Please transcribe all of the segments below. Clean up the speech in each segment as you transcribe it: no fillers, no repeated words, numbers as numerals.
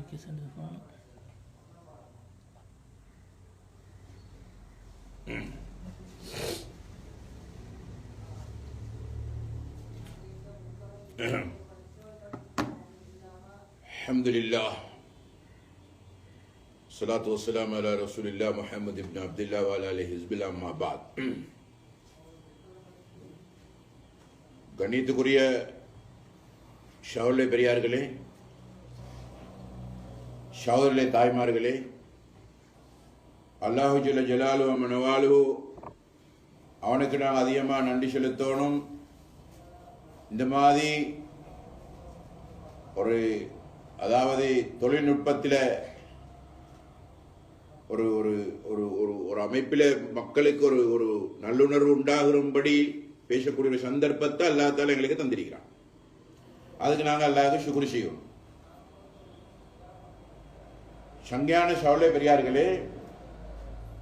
notification phone. Alhamdulillah. Salatu wassalam ala Rasulillah Muhammad ibn Abdullah wa ala alihi hizbillah amma ba'd. கண்ணியத்துக்குரிய ஷவுலே பெரியார்களே, ஷவுலே தாய்மார்களே, அல்லாஹு ஜல்ல ஜலாலு மனவாலு அவனுக்கு நான் அதிகமாக நன்றி செலுத்தணும். இந்த மாதிரி ஒரு அதாவது தொழில்நுட்பத்தில் ஒரு ஒரு ஒரு ஒரு அமைப்பில் மக்களுக்கு ஒரு ஒரு நல்லுணர்வு உண்டாகும்படி பேசக்கூடிய ஒரு சந்தர்ப்பத்தை அல்லாஹ் எங்களுக்கு தந்திருக்கிறான். அதுக்கு நாங்கள் அல்லாஹ்வுக்கு ஷுக்ர் செய்யணும். சங்கையான ஷவுலே பெரியார்களே,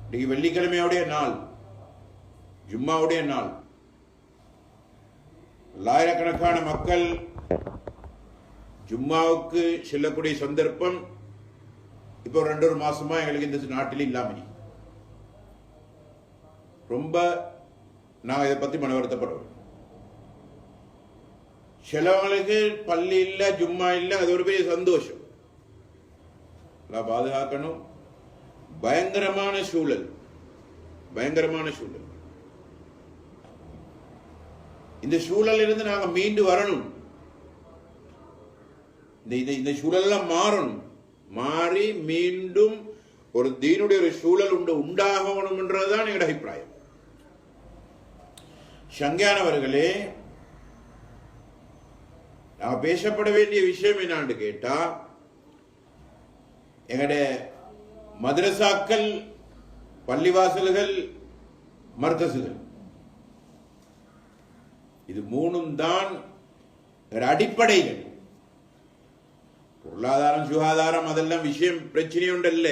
இன்னைக்கு வெள்ளிக்கிழமையுடைய நாள், ஜும்மாவுடைய நாள். ஆயிரக்கணக்கான மக்கள் ஜும்மாவுக்கு செல்லக்கூடிய சந்தர்ப்பம் இப்போ 2 மாசமா எங்களுக்கு இந்த நாட்டில் இல்லாமல் ரொம்ப நாங்கள் இதை பற்றி மன வருத்தப்படுவோம். சிலவங்களுக்கு பள்ளி இல்லை, ஜும்மா இல்லை, அது ஒரு பெரிய சந்தோஷம். பாதுகாக்கணும். பயங்கரமான சூழல், பயங்கரமான சூழல். இந்த சூழலில் இருந்து நாங்கள் மீண்டு வரணும். இந்த சூழல்லாம் மாறணும். மாறி மீண்டும் ஒரு தீனுடைய ஒரு சூழல் உண்டாகணும் என்றதுதான் எங்களோட அபிப்பிராயம். சங்கையானவர்களே, நாம பேசப்பட வேண்டிய விஷயம் என்னான்னு கேட்டா, எங்களுடைய மதரசாக்கள், பள்ளிவாசல்கள், மர்கசுகள், இது 3ம் தான் அடிப்படைகள். பொருளாதாரம், சுகாதாரம் அதெல்லாம் விஷயம் பிரச்சனை உண்டல்ல,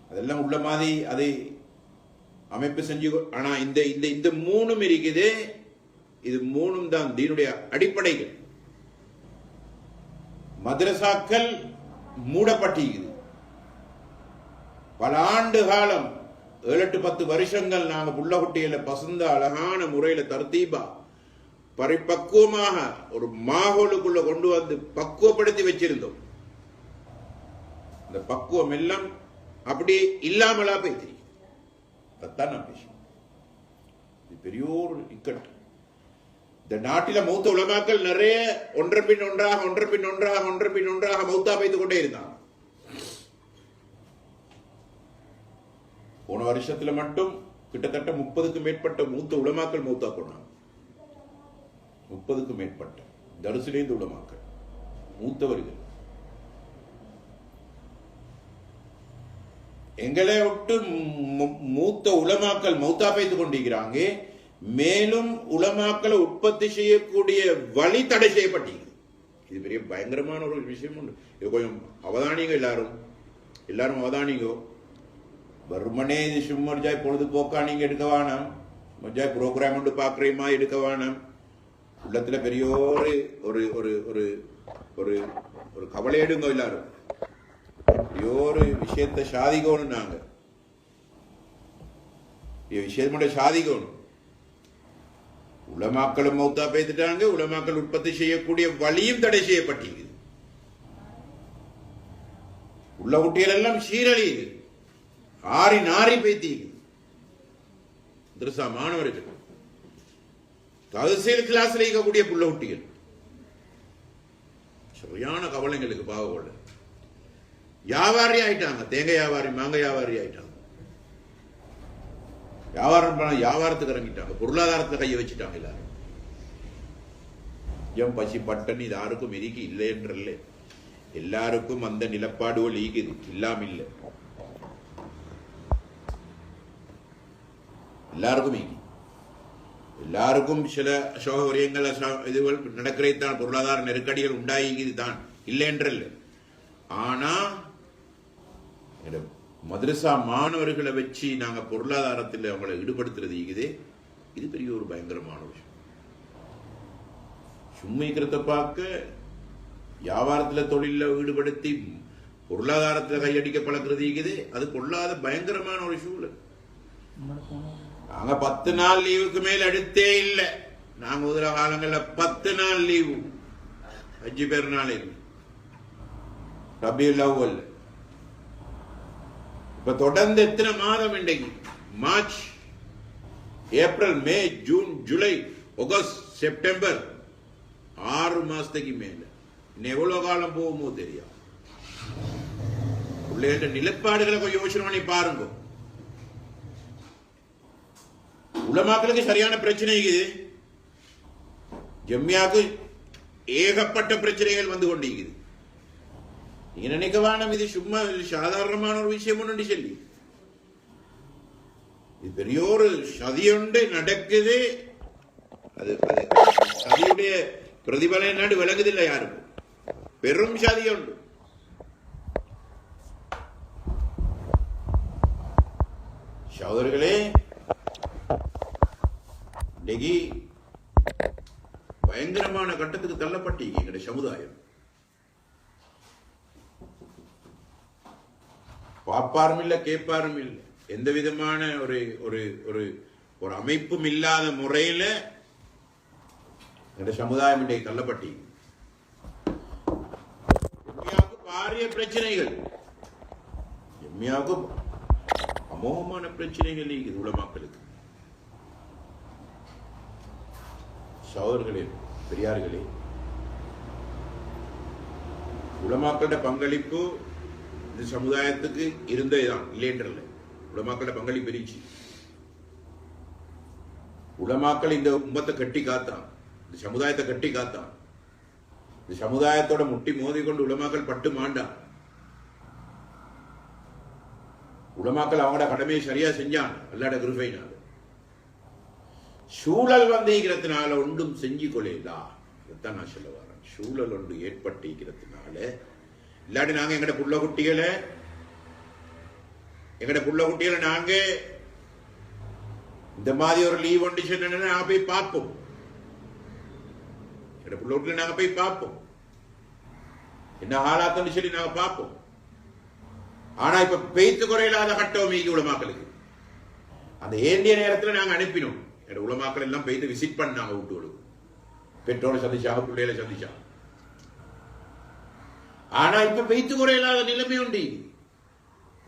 அதெல்லாம் உள்ள மாதிரி அதை அமைப்பு செஞ்சு. ஆனா இந்த இந்த இந்த 3ம் இருக்குது. இது 3ம் தான் தீனுடைய அடிப்படைகள். மதரசாக்கள் மூடப்பட்டிருக்குது. பல ஆண்டு காலம், 7-10 வருஷங்கள் நாங்கள் புள்ள குட்டியில பசந்த அழகான முறையில தர்தீபா பரிபக்குவமாக ஒரு மாஹோலுக்குள்ள கொண்டு வந்து பக்குவப்படுத்தி வச்சிருந்தோம். இந்த பக்குவம் எல்லாம் அப்படி இல்லாமலா போய் அதான் நான் பேசுவேன். இது பெரிய ஒரு இக்கட்டு. இந்த நாட்டில மௌத்த உலமாக்கள் நிறைய ஒன்றன் பின் ஒன்றாக மௌத்தா பெய்து கொண்டே இருந்தாங்க. போன வருஷத்துல மட்டும் கிட்டத்தட்ட 30க்கும் மேற்பட்ட மூத்த உலமாக்கள் மௌத்தா போனாங்க. 30க்கும் மேற்பட்ட தரிசிலேந்து உலமாக்கள், மூத்தவர்கள். எங்களை விட்டு மூத்த உலமாக்கள் மௌத்தா பெய்து கொண்டிருக்கிறாங்க. மேலும் உலமாக்களை உற்பத்தி செய்யக்கூடிய வழி தடை செய்யப்பட்டீங்க. இது பெரிய பயங்கரமான ஒரு விஷயம் உண்டு. இது கொஞ்சம் அவதானிங்க, எல்லாரும் அவதானிங்க. வெறுமனே இது சும்மர்ஜாய் பொழுதுபோக்கா நீங்க எடுக்க வேணாம். மஜாய் ப்ரோக்ராம் ஒன்று பார்க்குறீமா எடுக்க வேணாம். உள்ளத்துல பெரிய ஒரு ஒரு ஒரு ஒரு ஒரு கவலை எடுங்க. எல்லாரும் ஒரு விஷயத்தை சாதிக்கணும். நாங்க விஷயத்த சாதிக்கணும். உலமாக்களும் மௌத்தா பேத்துட்டாங்க. உலமாக்கள் உற்பத்தி செய்யக்கூடிய வழியும் தடை செய்யப்பட்டீங்க. உள்ள குட்டிகள் எல்லாம் சீரழியுது, ஆறி நாரி பேத்தீங்க. மாணவர்கள் தஹ்சீல் கிளாஸ்ல இருக்கக்கூடிய புள்ள குட்டிகள் சரியான கவலைங்களுக்கு பாவப்பட வியாபாரி ஆயிட்டாங்க. தேங்காய் வியாபாரி, மாங்காய் வியாபாரி ஆயிட்டாங்க. வியாபாரம் பண்ண வியாபாரத்துக்கு இறங்கிட்டாங்க. பொருளாதாரத்தை கையை வச்சுட்டாங்க எல்லாரும். எம் பசி பட்டன் இது யாருக்கும் எரிக்கி இல்லை என்றல்ல, எல்லாருக்கும் அந்த நிலப்பாடுகள் ஈகுது, இல்லாம இல்லை, எல்லாருக்கும் ஈகி. எல்லாருக்கும் சில அசௌகரியங்கள் இதுகள் நடக்கிறதான், பொருளாதார நெருக்கடிகள் உண்டாகிது தான், இல்லை என்றல்ல. ஆனா மதரசா மாணவர்களை வச்சு நாங்க பொருளாதாரத்தில் அவங்களை ஈடுபடுத்துறது இது பெரிய ஒரு பயங்கரமான விஷயம். சும்மிக்கிறத பார்க்க வியாபாரத்துல தொழில ஈடுபடுத்தி பொருளாதாரத்துல கையடிக்க பழக்கிறது இருக்குது. அது கொள்ளாத பயங்கரமான ஒரு சூழல். நாங்க 10 நாள் லீவுக்கு மேல் எடுத்தே இல்லை. நாங்க முதல காலங்கள்ல 10 நாள் லீவு, ஹஜ்ஜி பெருநாள் ரபியுல் அவ்வல். இப்ப தொடர்ந்து எத்தனை மாதம் இன்றைக்கு? மார்ச், ஏப்ரல், மே, ஜூன், ஜூலை, ஆகஸ்ட், செப்டம்பர், 6 மாசத்துக்கு மேல. இன்னும் எவ்வளவு காலம் போகுமோ தெரியும். பிள்ளைகள நிலப்பாடுகளை கொஞ்சம் யோசனை பண்ணி பாருங்க. உலமாக்களுக்கு சரியான பிரச்சனை இருக்குது. ஜம்மியாவுக்கு ஏகப்பட்ட பிரச்சனைகள் வந்து கொண்டிருக்குது. நீங்க நினைக்க வேணாம் இது சும்மா சாதாரணமான ஒரு விஷயம் ஒன்று சொல்லி. இது பெரிய ஒரு சதியொன்று நடக்குது. அது சதியுடைய பிரதிபலன் நாடு விளங்குதில்லை யாருக்கும். பெரும் சதியொன்று. சகோதரர்களே, இன்னைக்கு பயங்கரமான கட்டத்துக்கு தள்ளப்பட்டீங்க எங்களுடைய சமுதாயம். பாப்பாரும் இல்ல, கேட்பாரும் இல்ல, எந்த விதமான ஒரு ஒரு ஒரு ஒரு அமைப்பும் இல்லாத முறையில எங்களுடைய சமுதாயம் இன்றைக்கு தள்ளப்பட்டீங்க. பாரிய பிரச்சனைகள், எம்மியாவுக்கு அமோகமான பிரச்சனைகள் இருக்குது உலமாக்களுக்கு. சகோதரர்களே, பெரியார்களே, உலமாக்களோட பங்களிப்பு இந்த சமுதாயத்துக்கு இருந்ததுதான், இல்லைன்றல. உலமாக்களோட பங்களிப்பு இருந்துச்சு. உலமாக்கள் இந்த உம்மத்தை கட்டி காத்தான், இந்த சமுதாயத்தை கட்டி காத்தான். இந்த சமுதாயத்தோட முட்டி மோதி கொண்டு உலமாக்கள் பட்டு மாண்டான். உலமாக்கள் அவங்களோட கடமையை சரியா செஞ்சான் அல்லாட கிருபையினால. சூழல் வந்திருக்கிறதுனால ஒன்றும் செஞ்சு கொள்ளா. இதைத்தான் நான் சொல்ல வரேன். சூழல் ஒன்று ஏற்பட்டிருக்கிறதுனால இல்லாட்டி நாங்க எங்கட புள்ள குட்டிகளை நாங்க இந்த மாதிரி ஒரு லீவ் ஒன்று சொன்னா நாங்க போய் பார்ப்போம். எங்கட புள்ள குட்டிகளை நாங்க போய் பார்ப்போம், என்ன ஆளாத்தன்னு சொல்லி நாங்க பார்ப்போம். ஆனா இப்ப பெய்த்து குறையில்லாத கட்டம் மீகி உலமாக்களுக்கு. அந்த ஏண்டிய நேரத்தில் நாங்க அனுப்பினோம். உலமாக்கள் எல்லாம் பெய்து விசிட் பண்ணாங்க வீட்டுகளுக்கு. பெற்றோரை சந்திச்சாங்க, பிள்ளைகளை சந்திச்சாங்க. ஆனா இப்ப பெய்த்து குறையில்லாத நிலைமை உண்டு.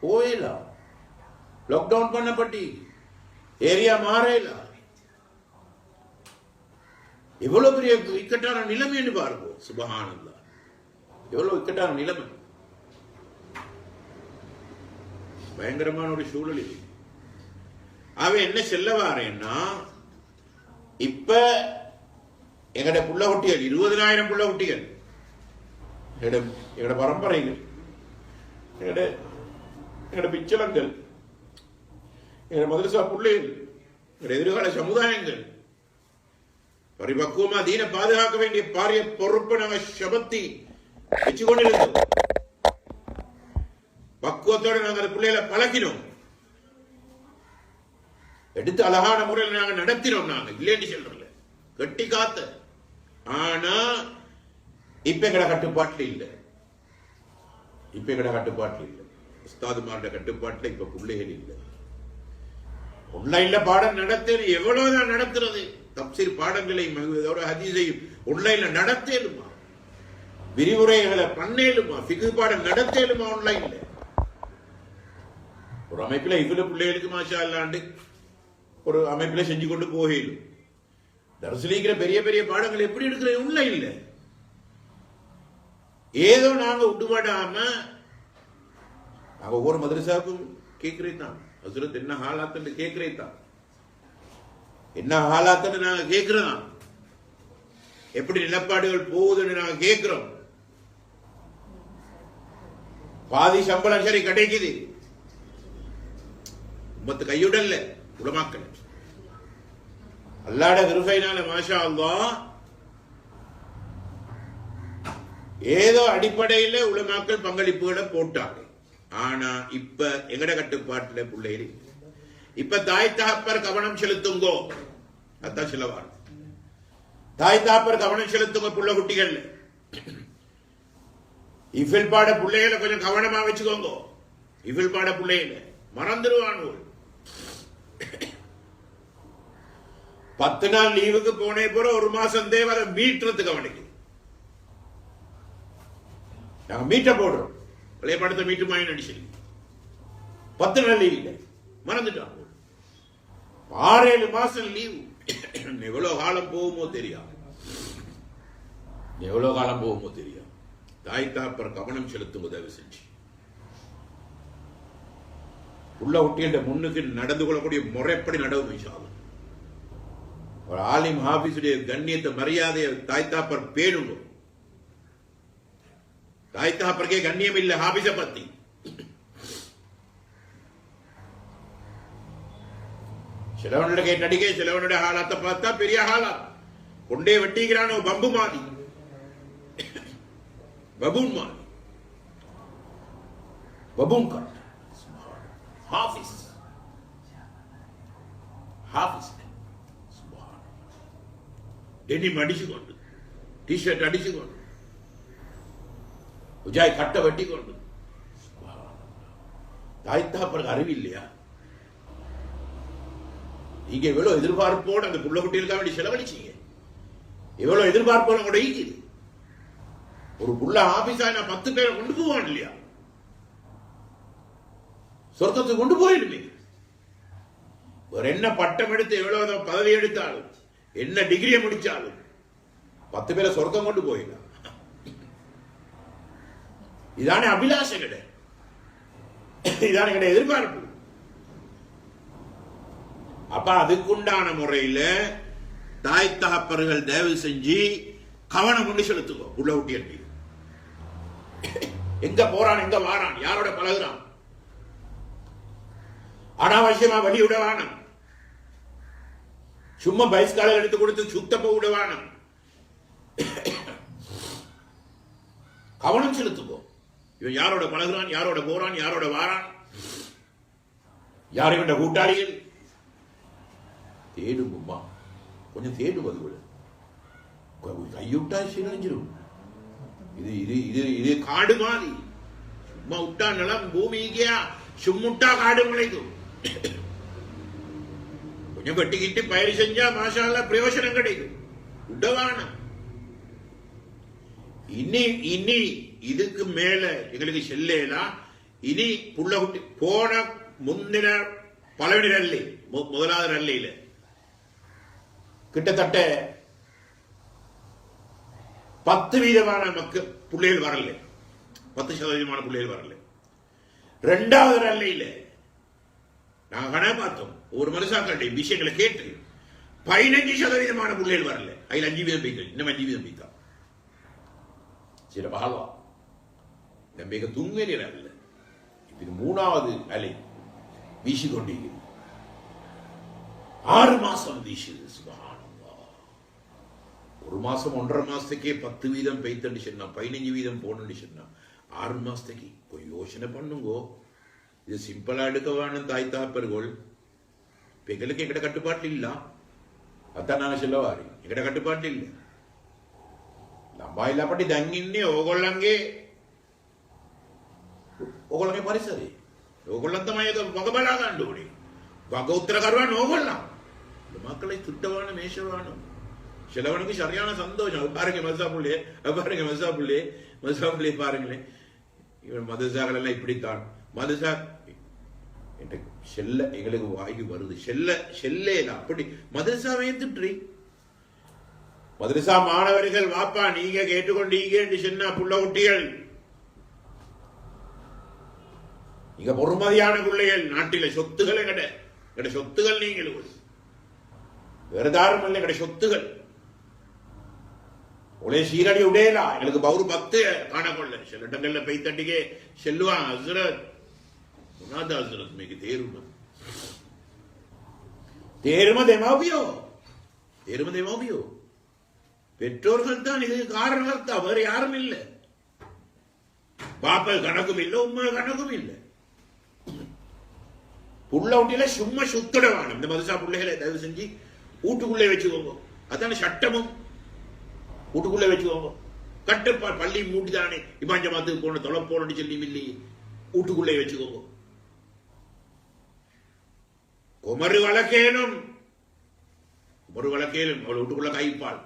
போயலாம், லாக்டவுன் பண்ணப்பட்டி ஏரியா மாறல. எவ்வளவு பெரிய இக்கட்டான நிலைமை என்று பாருங்க. சுபஹானல்லாஹ், எவ்வளவு இக்கட்டான நிலைமை, பயங்கரமான ஒரு சூழல். அவன் என்ன செல்ல வாரேன்னா, இப்ப எங்கட புள்ள குட்டிகள் 20,000 புள்ள குட்டிகள், எங்கட பரம்பரைகள், எங்கட பிச்சலங்கள், எங்கட மதரசா பிள்ளைகள், எங்கட எதிர்கால சமுதாயங்கள் பரிபக்குவமா தீன பாதுகாக்க வேண்டிய பாரிய பொறுப்பை நாங்க சபத்தி வச்சு கொண்டிருந்தோம். பக்குவத்தோட நாங்க அந்த பிள்ளைகளை பழக்கினோம், எடுத்து அழகான முறையில் நாங்க நடத்தினோம். நாங்க இல்லைன்னு சொல்றோம்ல, கட்டி காத்த. ஆனா இப்ப எங்கட கட்டுப்பாட்டில் இல்லை. இப்ப எங்கட கட்டுப்பாட்டில் இல்லை. உஸ்தாதுமாரோட கட்டுப்பாட்டில் இப்ப பிள்ளைகள் இல்லை. ஆன்லைன்ல பாடம் நடத்தேன். எவ்வளவுதான் நடத்துறது? தப்சீர் பாடங்களை ஹதீஸையும் ஆன்லைன்ல நடத்தேலுமா? விரிவுரைகளை பண்ணேலுமா? ஃபிக்ஹ் பாடம் நடத்தேலுமா ஆன்லைன்ல? ஒரு அமைப்புல இவ்வளவு பிள்ளைகளுக்கு மாஷா அல்லாண்டு ஒரு அமைப்புல செஞ்சு கொண்டு போகலும். தர்சுலிக்கிற பெரிய பெரிய பாடங்கள் எப்படி எடுக்கிற உள்ள இல்ல. ஏதோ நாங்க விட்டுபடாம நாங்க ஒவ்வொரு மதரசாவுக்கும் கேட்கிறேன். ஹஸ்ரத் என்ன ஹாலாத்துன்னு கேட்கிறேன். என்ன ஹாலாத்துன்னு நாங்க கேட்கிறோம். எப்படி நிலப்பாடுகள் போகுதுன்னு நாங்க கேட்கிறோம். பாதி சம்பளம் சரி கிடைக்குது, உம்மத்து கையுடல்ல உலமாக்கல். அல்லாஹ்வுடைய கிருபையினால மாஷா அல்லாஹ் ஏதோ அடிப்படையில் உலமாக்கல் பங்களிப்புகளை போட்டாங்க. ஆனா இப்ப எங்கட கட்டுப்பாட்டுல பிள்ளைகள் இப்ப தாய் தகப்பர் கவனம் செலுத்துங்கோ. அதான் சொல்லவார். தாய் தகப்பர் கவனம் செலுத்துங்க புள்ள குட்டிகள். இஃபில் பாட பிள்ளைகளை கொஞ்சம் கவனமா வச்சுக்கோங்க. இஃபில் பாட பிள்ளைகளை மறந்துடுவானு. 10 நாள் லீவுக்கு போனே போற 1 மாசம் தேவை மீட்டுறதுக்கு அவனுக்கு. நாங்க மீட்ட போடுறோம், பழைய படத்தை மீட்டு மாயின் அடிச்சு 10 நாள் லீவ் இல்லை, மறந்துட்டான். 6-7 மாசம் லீவு. எவ்வளவு காலம் போகுமோ தெரியாது, எவ்வளவு காலம் போகுமோ தெரியாது. தாய் தாப்பர் கவனம் செலுத்தும் உதவி செஞ்சு உள்ள ஒட்டிய முன்னுக்கு நடந்து கொள்ளக்கூடிய முறைப்படி நடவு விஷயம். ஒரு ஆலிம் ஹாபிஸுடைய கண்ணியத்தை மரியாதையை தாய் தாப்பர் பேணுங்க. தாய் தாப்பருக்கே கண்ணியம் இல்லை ஹாபிஸ பத்தி. சிலவனுடைய கேட்டடிக்கே சிலவனுடைய ஹாலாத்தை பார்த்தா பெரிய ஹாலா கொண்டே வெட்டிக்கிறானோ பம்பு மாதிரி, பபூன் மாதிரி, பபூன் காட். ஹாஃபிஸ் ஹாஃபிஸ் டெனிம் அடிச்சுக்கொண்டு, டிஷர்ட் அடிச்சுக்கொண்டு, உஜாய் கட்டை வெட்டி கொண்டு. தாய்த்தாப்பருக்கு அறிவு இல்லையா? நீங்க எவ்வளவு எதிர்பார்ப்போடு அந்த புள்ள குட்டிகளுக்காக வேண்டி செலவழிச்சீங்க, எவ்வளவு எதிர்பார்ப்போடு கூட ஈக்குது. ஒரு புள்ள ஆபீஸா நான் 10 பேரை கொண்டு போவான் இல்லையா? சொர்க்கத்துக்கு கொண்டு போயிடுமே. ஒரு என்ன பட்டம் எடுத்து எவ்வளவு பதவி எடுத்தாலும் என்ன டிகிரியை முடிச்சாலும் 10 பேரை சொர்க்கம் கொண்டு போயிடலாம். இதானே அபிலாஷை கிடையாது, இதானே கிடையாது எதிர்பார்ப்பு. அப்ப அதுக்குண்டான முறையில தாய் தகப்பர்கள் தயவு செஞ்சு கவனம் கொண்டு செலுத்துவோம். உள்ள ஊட்டி எங்க போறான், எங்க வாரான், யாரோட பழகுறான், அனாவசியமா வழி விடவானம், சும்மா பைஸ்கால எடுத்து கொடுத்து சுத்தப்ப விடவானம். கவனம் செலுத்துவோம். இவன் யாரோட பழகுறான், யாரோட போறான், யாரோட வாரான், யார் இவன் கூட்டாளிகள். தேடுமா, கொஞ்சம் தேடுவது கூட கையுட்டா சிரஞ்சிரும். இது இது இது இது காடு மாதிரி. சும்மா விட்டா நிலம் பூமிக்கா, சும்முட்டா காடு முளைக்கும். கொஞ்சம் வெட்டிக்கிட்டு பயிர் செஞ்சா மாஷால்லா பிரயோஜனம் கிடைக்கும். உடவான இனி இனி இதுக்கு மேல எங்களுக்கு செல்லேலாம். இனி புள்ள குட்டி போன முந்தின பலவீன ரல்லி, முதலாவது ரல்லியில கிட்டத்தட்ட 10% மக்கள் பிள்ளைகள் வரல, 10% பிள்ளைகள் வரல. 2வது ரல்லியில நாங்க கணக்கு பார்த்தோம், ஒரு மனுஷாக்களுடைய விஷயங்களை கேட்டு 15% பிள்ளைகள் வரல. அதில் 5% பெய்து, இன்னும் 5% பெய்தா. சில பகல்வா மிக துங்க நேரம் இல்லை. இது 3வது அலை வீசிக்கொண்டிருக்கிறது. 6 மாசம் வீசுது. ஒரு மாசம் 1.5 மாசத்துக்கே 10% பெய்தண்டு சொன்னா, 15% போனு சொன்னா, 6 மாசத்துக்கு போய் யோசனை பண்ணுங்கோ. இது சிம்பிளா எடுக்க வேணும் தாய் தாப்பர்கள். எங்களுக்கு எங்கட கட்டுப்பாட்டு இல்ல, அதான் நாங்க சொல்லவாரு, எங்கட கட்டுப்பாட்டு இல்ல. லம்பாயில பட்டி தங்கின்னே ஓகொள்ளங்கே ಪರಿಸರಿ ಓಗೊಳ್ಳಂತಮಯ ಮಗಬಲಾಗಂಡುಡಿ வக உத்தர கருவான் ஓகொள்ளலாம். மக்களை திட்டவான மேஷவானும் சிலவனுக்கு சரியான சந்தோஷம். பாருங்க மதுசாப்புள்ளே, பாருங்க மதுசாப்புள்ளே பாருங்களேன். இவன் மதுசாக்கள் எல்லாம் இப்படித்தான். மதுசா செல்ல எங்களுக்கு வாய்க்கு வருது, செல்ல அப்படி மதுசாவை திட்டு. மதுரசா மாணவர்கள் வாப்பா நீங்க கேட்டுக்கொண்டீங்க என்று சொன்னா புள்ள குட்டிகள், நீங்க பொறுமதியான பிள்ளைகள். நாட்டில சொத்துகள் எங்கட சொத்துகள், நீங்கள் வேறுதாரும் இல்லை, எங்கட சொத்துகள் ஒரே சீரடி உடையலா. எங்களுக்கு பவுரு 10 காணக்கொள்ள சில இடங்கள்ல பெய்தட்டிக்கே செல்லுவான். ஹசரத் முனாதா ஹசரத் மிக தேருமதேமாவியோ பெற்றோர்கள் தான் இதுக்கு காரணம் தான், வேற யாரும் இல்லை. பாப்ப கணக்கும் இல்லை, உண்மை கணக்கும் இல்லை. புள்ள ஒட்டில சும்மா சுத்தடவான இந்த மதுசா பிள்ளைகளை தயவு செஞ்சு வீட்டுக்குள்ளே வச்சுக்கோங்க. அதான சட்டமும், வீட்டுக்குள்ளே வச்சுக்கோங்க. கட்டுப்பாடு பள்ளி மூட்டிதானே இமாம் ஜமாத்துக்கு போன தொலை போனு சொல்லி இல்லையே வீட்டுக்குள்ளே வச்சுக்கோங்க. குமரு வழக்கேனும் அவள் வீட்டுக்குள்ள கைப்பாள்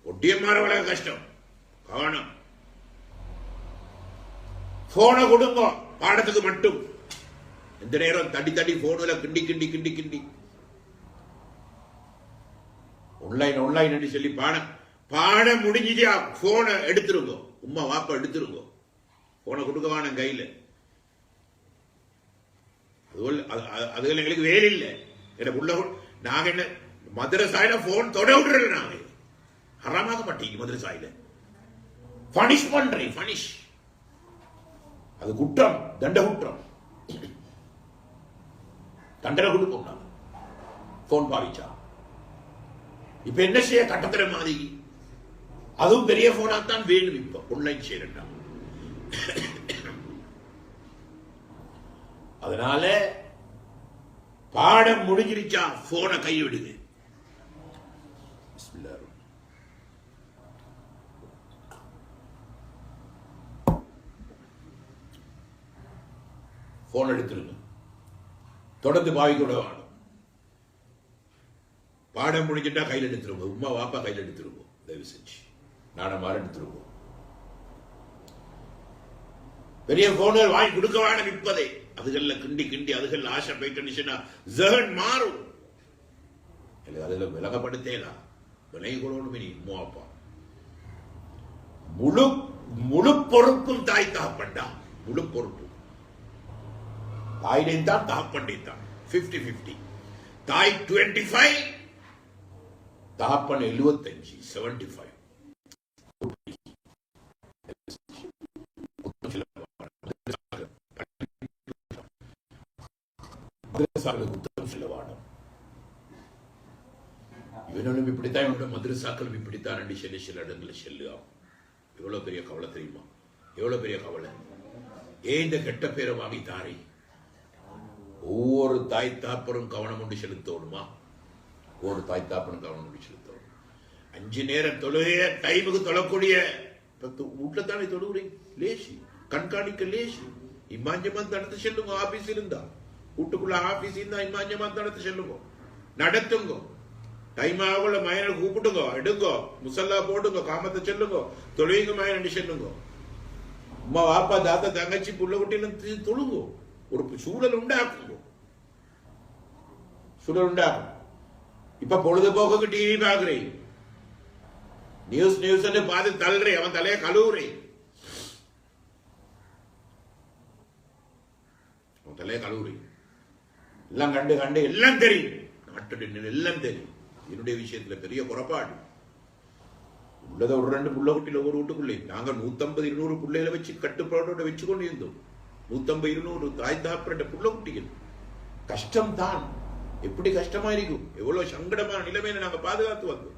ஒட்டியமாற வளர்க்க கஷ்டம். கவனம். போனை கொடுங்க பாடத்துக்கு மட்டும். எந்த நேரம் தடி தடி போன்ல கிண்டி கிண்டி கிண்டி கிண்டி ஆன்லைன் சொல்லி பாடம் முடிஞ்சிட்டியா போனை எடுத்துருங்க. உம்மா வாப்பா எடுத்துருங்க. போனை கொடுக்க வேணும் கையில. அதுல எங்களுக்கு வேலை இல்லை. நாங்க என்ன மதரசாயில போன் தொட விடுறல. நாங்க ஹராமாக மாட்டீங்க மதரசாயில பனிஷ் பண்றேன். பனிஷ் அது குற்றம், தண்ட குற்றம். தண்டனை கொடுப்போம் நாங்க போன் பாவிச்சா. இப்ப என்ன செய்ய கட்டத்திர மாதிரி அதுவும் பெரிய போனா தான் வேணும். இப்ப ஆன்லைன் செய்யறா. அதனால பாடம் முடிஞ்சிருச்சா போனை கை விடுங்க. போன் எடுத்துருங்க. தொடர்ந்து பாவிக்கூட வேணும். பாடம் முடிஞ்சிட்டா கையில் எடுத்துருங்க. உமா வாப்பா கையில் எடுத்துருவோம். தயவு செஞ்சு நாடமாற எடுத்துருவோம். பெரிய போன்கள் வாங்கி கொடுக்க வேணும். இப்பதே அதுகள்ல கிண்டி கிண்டி அதுகள் ஆசை போயிட்டு ஜஹன் மாறும். அதுல விலகப்படுத்தேலாம் விலகி கொள்ளணும். இனி உமா அப்பா முழு முழு பொறுப்பும் தாய் தகப்பண்டா. முழு பொறுப்பு தாயிடம் தான் தகப்பண்டையும் தான். 50-50. தாய் 25, தகப்பன் 75, 75. குத்தம் செல்லவாடும். இவனும் இப்படித்தான், இவனோட மதரசாக்களும் இப்படித்தான் சொல்லி சில இடங்களில் செல்லுவான். எவ்வளவு பெரிய கவலை தெரியுமா? எவ்வளவு பெரிய கவலை. ஏன் இந்த கெட்ட பேரை வாங்கி தாரி? ஒவ்வொரு தாய் தாப்பரும் கவனம் கொண்டு செலுத்தணுமா? ஒவ்வொரு தாய் தாப்பரும் கவனம் கொண்டு செலுத்தணும். 5 நேரம் தொழுகைய டைமுக்கு தொழக்கூடிய வீட்டுல தானே தொழுகிறீங்க. லேசி கண்காணிக்க லேசி. இமாஞ்சமான் நடத்து செல்லுங்க. ஆபீஸ் இருந்தா வீட்டுக்குள்ள ஆபீஸ் இருந்தா இமாஞ்சமான் நடத்து செல்லுங்க. நடத்துங்க. டைம் ஆகல மயனை கூப்பிட்டுங்க. எடுங்க. முசல்லா போடுங்க. காமத்தை செல்லுங்க. தொழுவிங்க மயன் செல்லுங்க. அம்மா வாப்பா தாத்தா தங்கச்சி புள்ள குட்டியில தொழுங்க. ஒரு சூழல் உண்டாக்குங்க. சூழல் உண்டாக்கும். இப்ப பொழுதுபோக்கு டிவி பாக்குறேன். நியூஸ் பார்த்து தள்ளுறேன். அவன் தலைய கழுவுறேன். அவன் தலைய கழுவுறேன். எல்லாம் கண்டு கண்டு எல்லாம் தெரியும். நாட்டுடைய எல்லாம் தெரியும். என்னுடைய விஷயத்துல பெரிய குறைபாடு உள்ளத. ஒரு 2 புள்ள குட்டியில ஒரு வீட்டுக்குள்ளே நாங்க 150-200 பிள்ளைகளை வச்சு கட்டுப்பாடோட வச்சு கொண்டு இருந்தோம். 150-200 தாய் தாப்பரட்ட புள்ள குட்டிகள். கஷ்டம் தான். எப்படி கஷ்டமா இருக்கும். எவ்வளவு சங்கடமான நிலைமையில நாங்க பாதுகாத்து வந்தோம்.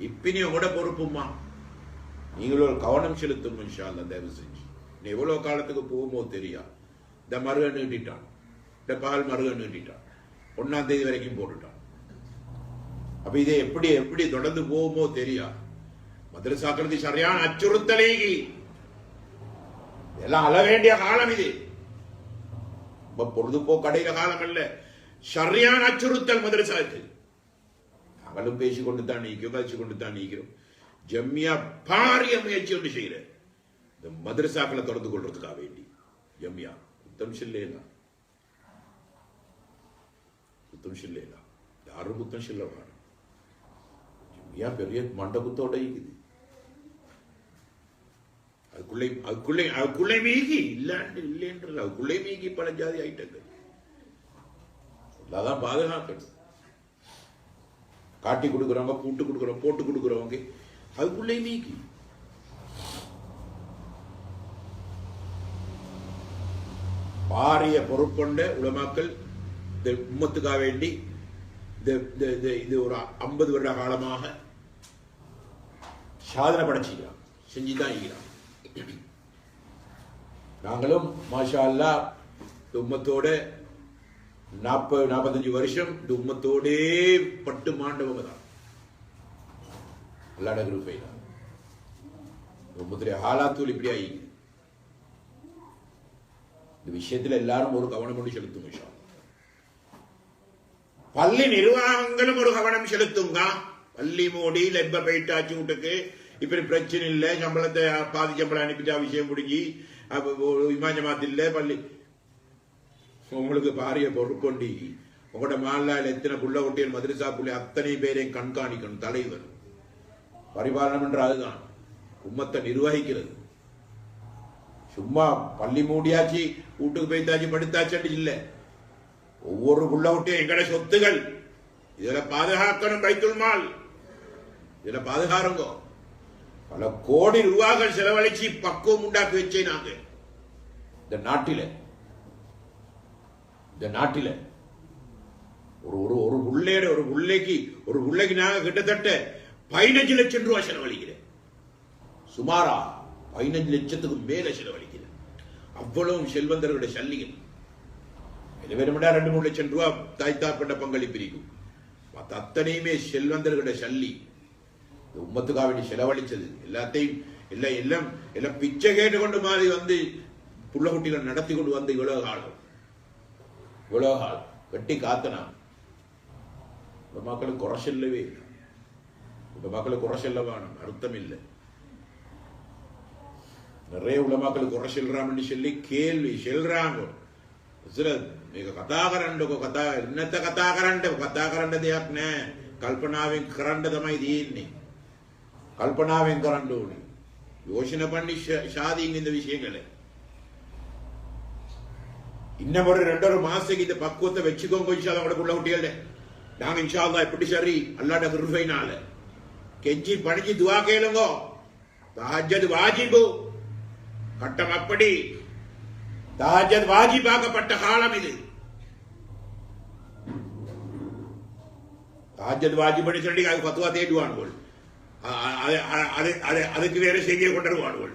இப்பினியும் கூட பொறுப்புமா. நீங்களும் கவனம் செலுத்தும் இன்ஷா அல்லாஹ். தயவு செஞ்சு எவ்வளவு காலத்துக்கு போகுமோ தெரியா. இந்த மருக நீட்டிட்டான். இந்த பால் மருக நீட்டிட்டான். 1ஆம் தேதி வரைக்கும் போட்டுட்டான். அப்ப இதை எப்படி எப்படி தொடர்ந்து போகுமோ தெரியா. மதரசாக்களுக்கு சரியான அச்சுறுத்தலைக்கு எல்லாம் அழ வேண்டிய காலம் இது. பொழுதுபோக்கடையில காலம் அல்ல. சரியான அச்சுறுத்தல் மதரசாக்கு. நாங்களும் பேசிக்கொண்டு தான் நீக்கிறோம். கழிச்சு கொண்டு தான் நீக்கிறோம். ஜம்மியா பாரிய முயற்சி ஒன்று செய்யற இந்த மதரசாக்களை தொடர்ந்து கொள்றதுக்காக வேண்டி. ஜம்மியா குத்தம் செல்லேனா. குத்தம் செல்லேனா. யாரும் குத்தம் செல்ல வேணும். ஜம்மியா பெரிய மண்டபத்தோட இருக்குது. அதுக்குள்ளே மீகி இல்லைன்றது. அதுக்குள்ளே மீகி பல ஜாதி ஐட்டங்கள் அதான் பாதுகாக்கணும். காட்டி கொடுக்குறவங்க, பூட்டு கொடுக்குறவங்க, போட்டு கொடுக்குறவங்க அதுக்குள்ளே மீகி. பாரிய பொறுப்பொண்ட உலமாக்கள் இந்த உம்மத்துக்காக வேண்டி இது ஒரு 50 வருட காலமாக சாதனை படைச்சிக்கிறான். செஞ்சுதான் இருக்கிறான். நாங்களும் மாஷா அல்லாஹ் இந்த உம்மத்தோட 40-45 வருஷம் இந்த உம்மத்தோடே பட்டு மாண்டவங்க தான். அல்லாஹ்வுடைய கிருபை தான். குடும்பத்திலே ஹாலாத்தூள் இப்படி ஆகி இந்த விஷயத்தில் எல்லாரும் ஒரு கவனம் கொண்டு செலுத்தும் விஷயம். பள்ளி நிர்வாகங்களும் ஒரு கவனம் செலுத்துங்க. பள்ளி மூடி லெப்ப போயிட்டாச்சு வீட்டுக்கு, இப்ப பிரச்சனை இல்லை, சம்பளத்தை பாதி சம்பளம் அனுப்பிட்டா விஷயம் முடிஞ்சு விமானமாத்தில்ல பள்ளி உங்களுக்கு பாரிய பொறுப்பொண்டி உங்களோட மாநில எத்தனை புள்ள குட்டிகள் மதுரசா புள்ளி அத்தனை பேரையும் கண்காணிக்கணும். தலைவர் பரிபாலனம் என்ற அதுதான் உம்மத்தை நிர்வகிக்கிறது. சும்மா பள்ளி மூடியாச்சு வீட்டுக்கு போய்த்தாச்சு படுத்தாச்சு இல்ல. ஒவ்வொரு புள்ள குட்டியும் எங்கட சொத்துகள், இதுல பாதுகாக்கணும். பைத்துல் மால் இதுல பாதுகாருங்க. பல கோடி ரூபாய்கள் செலவழிச்சு பக்குவம் உண்டாக்கி வச்சே நாங்க இந்த நாட்டில ஒரு புள்ளைக்கு நாங்க கிட்டத்தட்ட 15 லட்சம் ரூபாய் செலவழிக்கிறேன். சுமாரா 15 லட்சத்துக்கு மேல செலவழிக்கிறேன். அவ்வளவு செல்வந்தர்களுடைய சல்லிகள். வேணுமெண்டா 2-3 லட்சம் ரூபாய் தாய்த்தாப்பட்ட பங்களிப்பு இருக்கும். அத்தனையுமே செல்வந்தர்களுடைய சல்லி. உம்மத்துக்காக வேண்டி செலவழிச்சது எல்லாத்தையும் எல்லாம் பிச்சை கேட்டுக்கொண்டு மாதிரி வந்து புள்ள குட்டிகள் நடத்தி கொண்டு வந்து இவ்வளவு காலம் வெட்டி காத்தனா. மக்களுக்கு குறை செல்லவே இல்லை. மக்களுக்கு குறை செல்ல வேணும் அர்த்தம் இல்லை. நிறைய உலமாக்களுக்கு குறை செல்றான்னு சொல்லி கேள்வி செல்றாங்க. කතා කරන්නකො කතා නැත්ත කතා කරන්න දෙයක් නෑ. කල්පනාවෙන් කරන්න තමයි තියෙන්නේ. කල්පනාවෙන් කරන්න ඕනේ. யோசனை பண்ணி ஷாதிங்க இந்த விஷயங்களை. இன்னும் ஒரு 2 மாசத்துக்கு இந்த பக்குவத்தை வச்சுக்கோங்க. இன்ஷால்லா உங்களோட புள்ள குட்டிகள் நாங்க இன்ஷால்லா எப்படி சரி அல்லாஹ்ட கிருபையினால கெஞ்சி பணிஞ்சு துஆ கேளுங்க. தஹஜ்ஜத் வாஜிபு கட்டம் அப்படி தஹஜ்ஜத் வாஜிபாக்கப்பட்ட காலம் இது. தஹஜ்ஜத் வாஜிபடி சொல்லி அது ஃபத்வா தேடுவானுகள். அதுக்கு வேற செய்தியை கொண்டுருவானுகள்.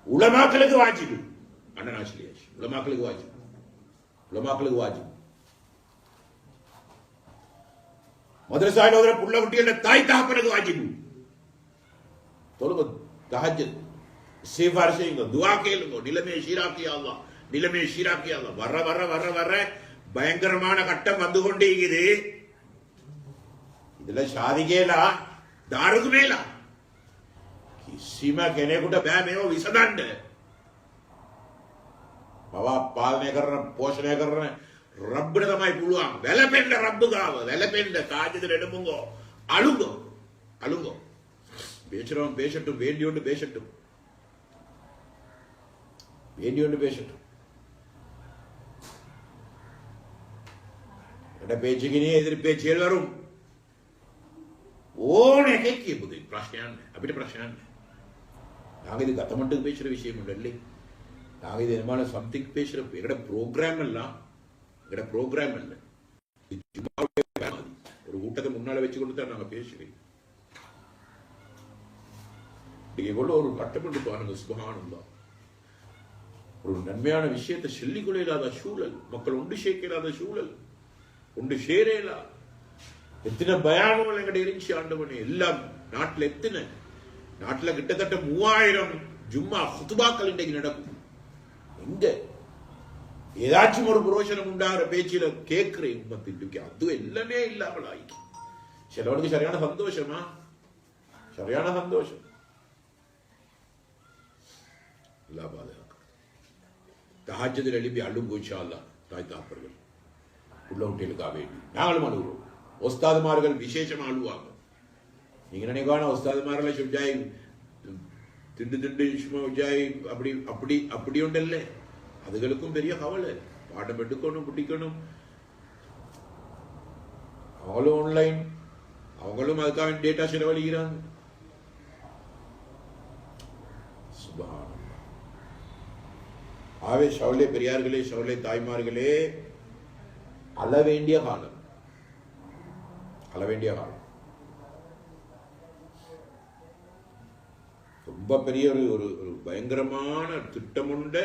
உலமாக்களுக்கு வாஜிபு அண்ணனாசிலியாச்சு. உலமாக்களுக்கு வாஜிபு மதரசாயில் ஓதுற புள்ள குட்டிகள தாய் தகப்பனுக்கு வாஜிபு. தொழுக தஹஜ்ஜத் இஸ்திக்ஃபார் செய்யுங்க, துஆ கேளுங்க. நிலைமையை சீராக்கியா அல்லாஹ், நிலைமையை சீராக்கியா அல்லாஹ். வர வர வர வர பயங்கரமான கட்டம் வந்து கொண்டே இருக்குது. இதுல ශාදිකේලා දාරුක මේලා කිසිම කෙනෙකුට බෑ මේව විසඳන්න. බව පාලනය කරන පෝෂණය කරන රබ්බට තමයි පුළුවන්. වැළපෙන්න රබ්බ ගාව, වැළපෙන්න කාජෙදට එඩමුங்கோ අලුங்கෝ பேசுறோம் பேசட்டும், வேண்டியோண்டு பேசட்டும், வேண்டியோண்டு பேசட்டும். எட பேச்சுக்கினே எதிர் பேச்சுகள் வரும். ඕන එකෙක් කියපුද ප්‍රශ්නයක් නැහැ. අපිට ප්‍රශ්නයක් නැහැ. நாங்க இது கத்தமட்டுக்கு பேசுற விஷயம் இல்லை. நாங்க இது என்ன சம்திங் பேசுற எங்கட ப்ரோக்ராம் எல்லாம் எங்கட ப்ரோக்ராம் இல்லை. ஒரு கூட்டத்தை முன்னால வச்சு கொண்டு தான் நாங்க பேசுறோம். இவ்வளோ ஒரு கட்டப்பட்டு பாருங்க. சுபஹானல்லாஹ். ஒரு நன்மையான விஷயத்தை சொல்லிக்கொள்ள இல்லாத சூழல், மக்கள் ஒன்று சேர்க்க இல்லாத சூழல், ஒன்று சேரலா. எத்தனை பயானங்கள் எங்கிட்ட இருந்துச்சு ஆண்டவனே. எல்லாம் நாட்டில் எத்தனை நாட்டில் கிட்டத்தட்ட 3000 ஜும்மா குத்துபாக்கள் இன்றைக்கு நடக்கும். எங்க ஏதாச்சும் ஒரு புரோஷனம் உண்டாகிற பேச்சில கேட்கிறேன் உம்மத்திற்கு. அது எல்லாமே இல்லாமல் ஆகி சிலவனுக்கு சரியான சந்தோஷமா, சரியான சந்தோஷம். எல்லாம் பாதுகாக்க தஹஜ்ஜுதில் எழுப்பி அழும் இன்ஷா அல்லாஹ். தாய் தாப்பர்கள் உள்ள குட்டிகளுக்காக வேண்டி நாங்களும் அழுகிறோம். ஒஸ்தாதுமார்கள் விசேஷமா அழுவாங்க. நீங்க நினைக்கான ஒஸ்தாதுமார்களை சுஜாய் திண்டு சும்மா உஜாய் அப்படி அப்படி அப்படி உண்டல்ல. அதுகளுக்கும் பெரிய கவலை. பாடம் எடுக்கணும், பிடிக்கணும். அவங்களும் ஆன்லைன், அவங்களும் அதுக்காக டேட்டா செலவழிக்கிறாங்க. சுபஹானல்லாஹ். ஆவே சவுளே பெரியார்களே, சவுளே தாய்மார்களே, அழ வேண்டிய காலம், அழ வேண்டிய காலம். ரொம்ப பெரிய ஒரு பயங்கரமான திட்டம் உண்ட